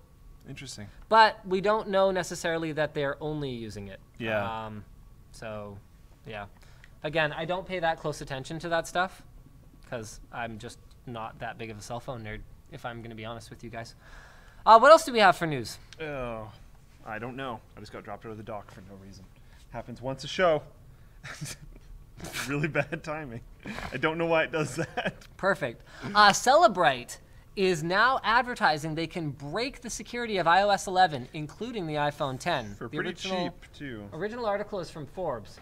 Interesting. But we don't know necessarily that they're only using it. Yeah. So, yeah. Again, I don't pay that close attention to that stuff because I'm just not that big of a cell phone nerd, if I'm going to be honest with you guys. What else do we have for news? Oh, I don't know. I just got dropped out of the dock for no reason. Happens once a show. Really bad timing. I don't know why it does that. Perfect. Cellebrite is now advertising they can break the security of iOS 11, including the iPhone 10. For pretty cheap, too. Original article is from Forbes.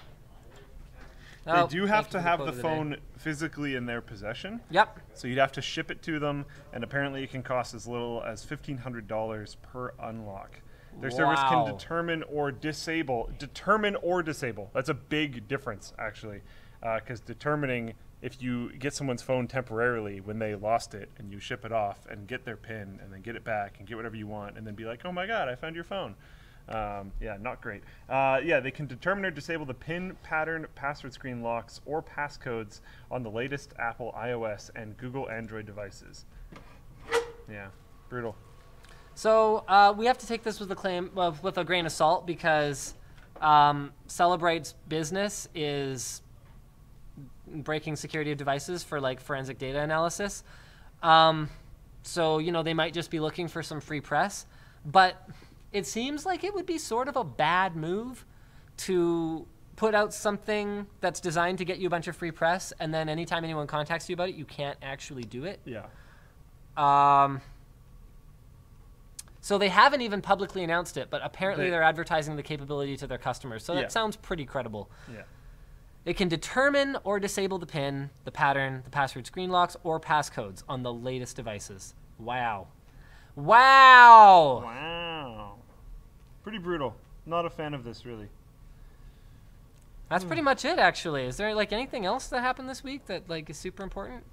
They do have to have the phone physically in their possession. Yep. So you'd have to ship it to them, and apparently it can cost as little as $1,500 per unlock. Their service can determine or disable. That's a big difference, actually, because determining if you get someone's phone temporarily when they lost it and you ship it off and get their PIN and then get it back and get whatever you want and then be like, oh my God, I found your phone. Yeah, not great. Yeah, they can determine or disable the PIN, pattern, password screen locks, or passcodes on the latest Apple iOS and Google Android devices. Yeah, brutal. So we have to take this with a grain of salt because Cellebrite's business is breaking security of devices for like forensic data analysis. So, you know, they might just be looking for some free press, but it seems like it would be sort of a bad move to put out something that's designed to get you a bunch of free press, and then anytime anyone contacts you about it, you can't actually do it. Yeah. So they haven't even publicly announced it, but apparently they're advertising the capability to their customers. So that sounds pretty credible. Yeah. It can determine or disable the PIN, the pattern, the password screen locks, or passcodes on the latest devices. Wow. Wow. Wow. Pretty brutal. Not a fan of this, really. That's pretty much it, actually. Is there like anything else that happened this week that like is super important?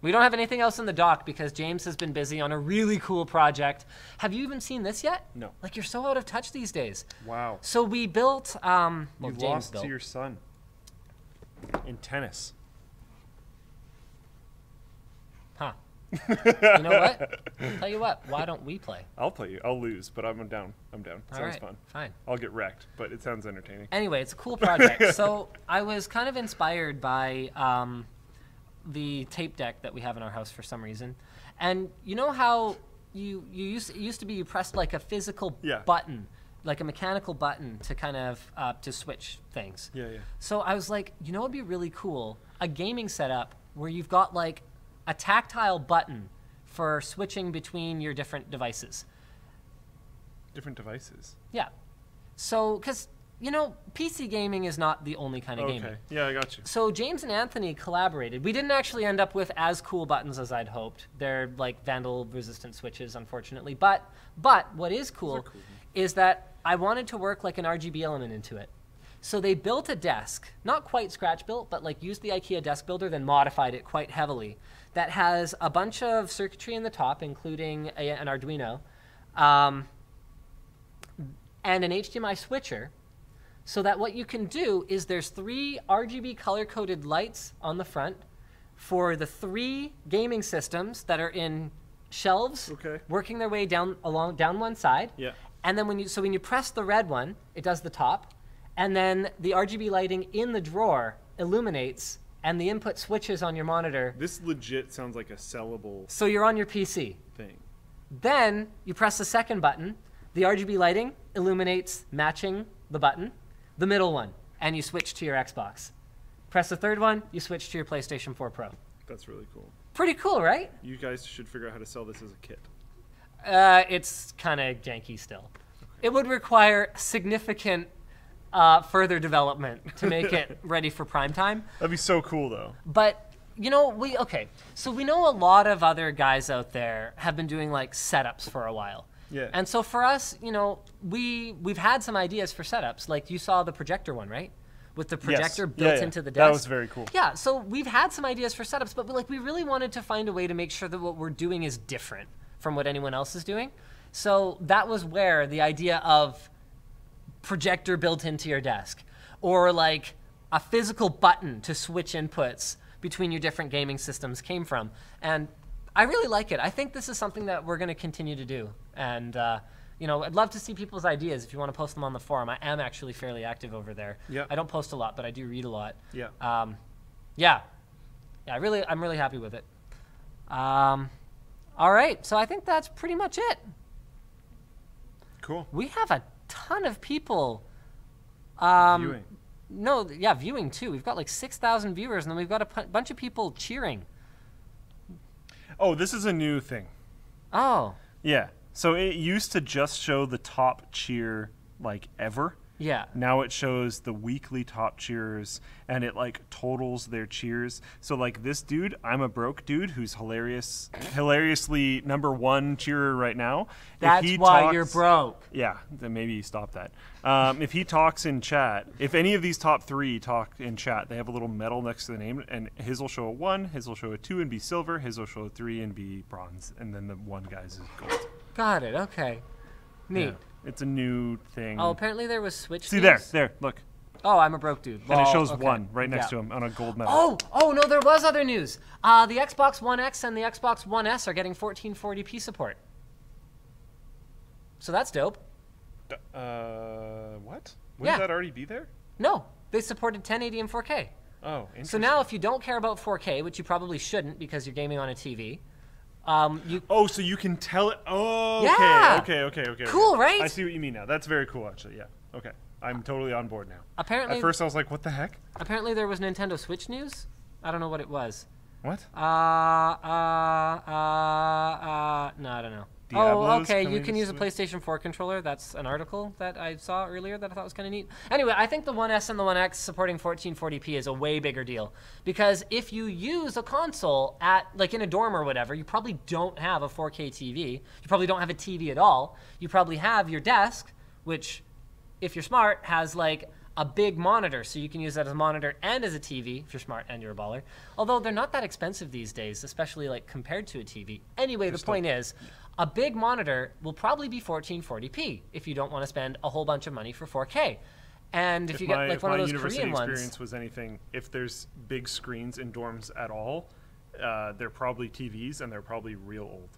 We don't have anything else in the doc because James has been busy on a really cool project. Have you even seen this yet? No. Like, you're so out of touch these days. Wow. So we built, well, You James lost built. to your son in tennis. Huh. You know what? Tell you what, why don't we play? I'll play you. I'll lose, but I'm down. I'm down. All Sounds right, fun. fine. I'll get wrecked, but it sounds entertaining. Anyway, it's a cool project. So I was kind of inspired by the tape deck that we have in our house for some reason. And you know how it used to be you pressed like a physical button, like a mechanical button to kind of to switch things. Yeah, yeah. So I was like, you know, it'd be really cool, a gaming setup where you've got like a tactile button for switching between your different devices. Different devices. Yeah. So, because, you know, PC gaming is not the only kind of gaming. Okay. Yeah, I got you. So James and Anthony collaborated. We didn't actually end up with as cool buttons as I'd hoped. They're like vandal-resistant switches, unfortunately. But what is cool is that I wanted to work like an RGB element into it. So they built a desk, not quite scratch built, but like used the IKEA desk builder, then modified it quite heavily. That has a bunch of circuitry in the top, including an Arduino, and an HDMI switcher, so that what you can do is there's 3 RGB color-coded lights on the front for the 3 gaming systems that are in shelves, working their way down one side. Yeah. And then when you press the red one, it does the top, and then the RGB lighting in the drawer illuminates, and the input switches on your monitor. This legit sounds like a sellable. So you're on your PC. Thing. Then you press the second button, the RGB lighting illuminates, matching the button, the middle one, and you switch to your Xbox. Press the third one, you switch to your PlayStation 4 Pro. That's really cool. Pretty cool, right? You guys should figure out how to sell this as a kit. It's kind of janky still. Okay. It would require significant further development to make it ready for prime time. That'd be so cool, though. But, you know, so we know a lot of other guys out there have been doing, like, setups for a while. Yeah. And so for us, you know, we've had some ideas for setups. Like, you saw the projector one, right? With the projector built into the desk. That was very cool. Yeah, so we've had some ideas for setups, but we really wanted to find a way to make sure that what we're doing is different from what anyone else is doing. So that was where the idea of projector built into your desk, or like a physical button to switch inputs between your different gaming systems came from. And I really like it. I think this is something that we're going to continue to do. And, you know, I'd love to see people's ideas if you want to post them on the forum. I am actually fairly active over there. Yeah. I don't post a lot, but I do read a lot. Yeah. Yeah, I'm really happy with it. All right, so I think that's pretty much it. Cool. We have a ton of people. Viewing. No, yeah, viewing too. We've got like 6,000 viewers, and then we've got a bunch of people cheering. Oh, this is a new thing. Oh. Yeah. So it used to just show the top cheer, like, ever. Yeah. Now it shows the weekly top cheers, and it, like, totals their cheers. So, like, this dude, I'm a broke dude who's hilariously #1 cheerer right now. That's why you're broke. Yeah, then maybe you stop that. If he talks in chat, if any of these top 3 talk in chat, they have a little medal next to the name, and his will show a 1, his will show a 2 and be silver, his will show a 3 and be bronze, and then the one guy's is gold. Got it, okay. Neat. Yeah. It's a new thing. Oh, apparently there was Switch See news. there, look. Oh, I'm a broke dude. And it shows 1 right next to him on a gold medal. Oh, no, there was other news. The Xbox One X and the Xbox One S are getting 1440p support. So that's dope. What? Wouldn't that already be there? No, they supported 1080 and 4K. Oh, interesting. So now if you don't care about 4K, which you probably shouldn't because you're gaming on a TV, so you can tell it. Oh, okay. Yeah. Okay. Cool, right? I see what you mean now. That's very cool, actually. Yeah. Okay. I'm totally on board now. Apparently, at first I was like, what the heck? Apparently there was Nintendo Switch news. I don't know what it was. What? No, I don't know. Diablos okay. You coming can to use a Switch. PlayStation 4 controller. That's an article that I saw earlier that I thought was kind of neat. Anyway, I think the One S and the One X supporting 1440p is a way bigger deal because if you use a console at like in a dorm or whatever, you probably don't have a 4K TV. You probably don't have a TV at all. You probably have your desk, which, if you're smart, has like a big monitor, so you can use that as a monitor and as a TV if you're smart and you're a baller. Although they're not that expensive these days, especially like compared to a TV. Anyway, the point is, a big monitor will probably be 1440p if you don't want to spend a whole bunch of money for 4K. And if you get like one of those Korean ones, experience was anything, if there's big screens in dorms at all, they're probably TVs and they're probably real old.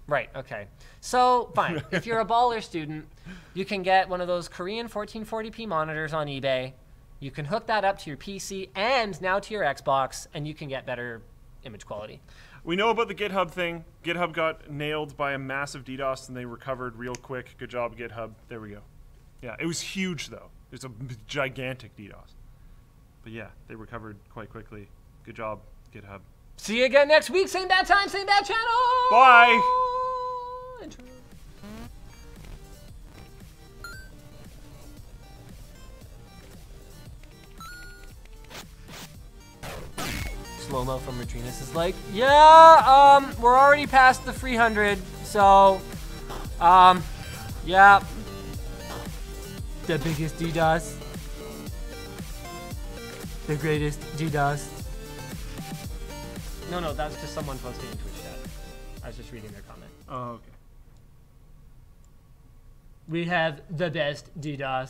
Right, okay. So, fine. If you're a baller student, you can get one of those Korean 1440p monitors on eBay. You can hook that up to your PC and now to your Xbox, and you can get better image quality. We know about the GitHub thing. GitHub got nailed by a massive DDoS, and they recovered real quick. Good job, GitHub. There we go. Yeah, it was huge, though. It was a gigantic DDoS. But yeah, they recovered quite quickly. Good job, GitHub. See you again next week. Same bad time, same bad channel. Bye. Intro. Slow-mo from Madrinas is like, yeah, we're already past the 300, so, yeah. The biggest DDoS. The greatest DDoS. No, that's just someone posting in Twitch chat. I was just reading their comment. Oh, okay. We have the best DDoS.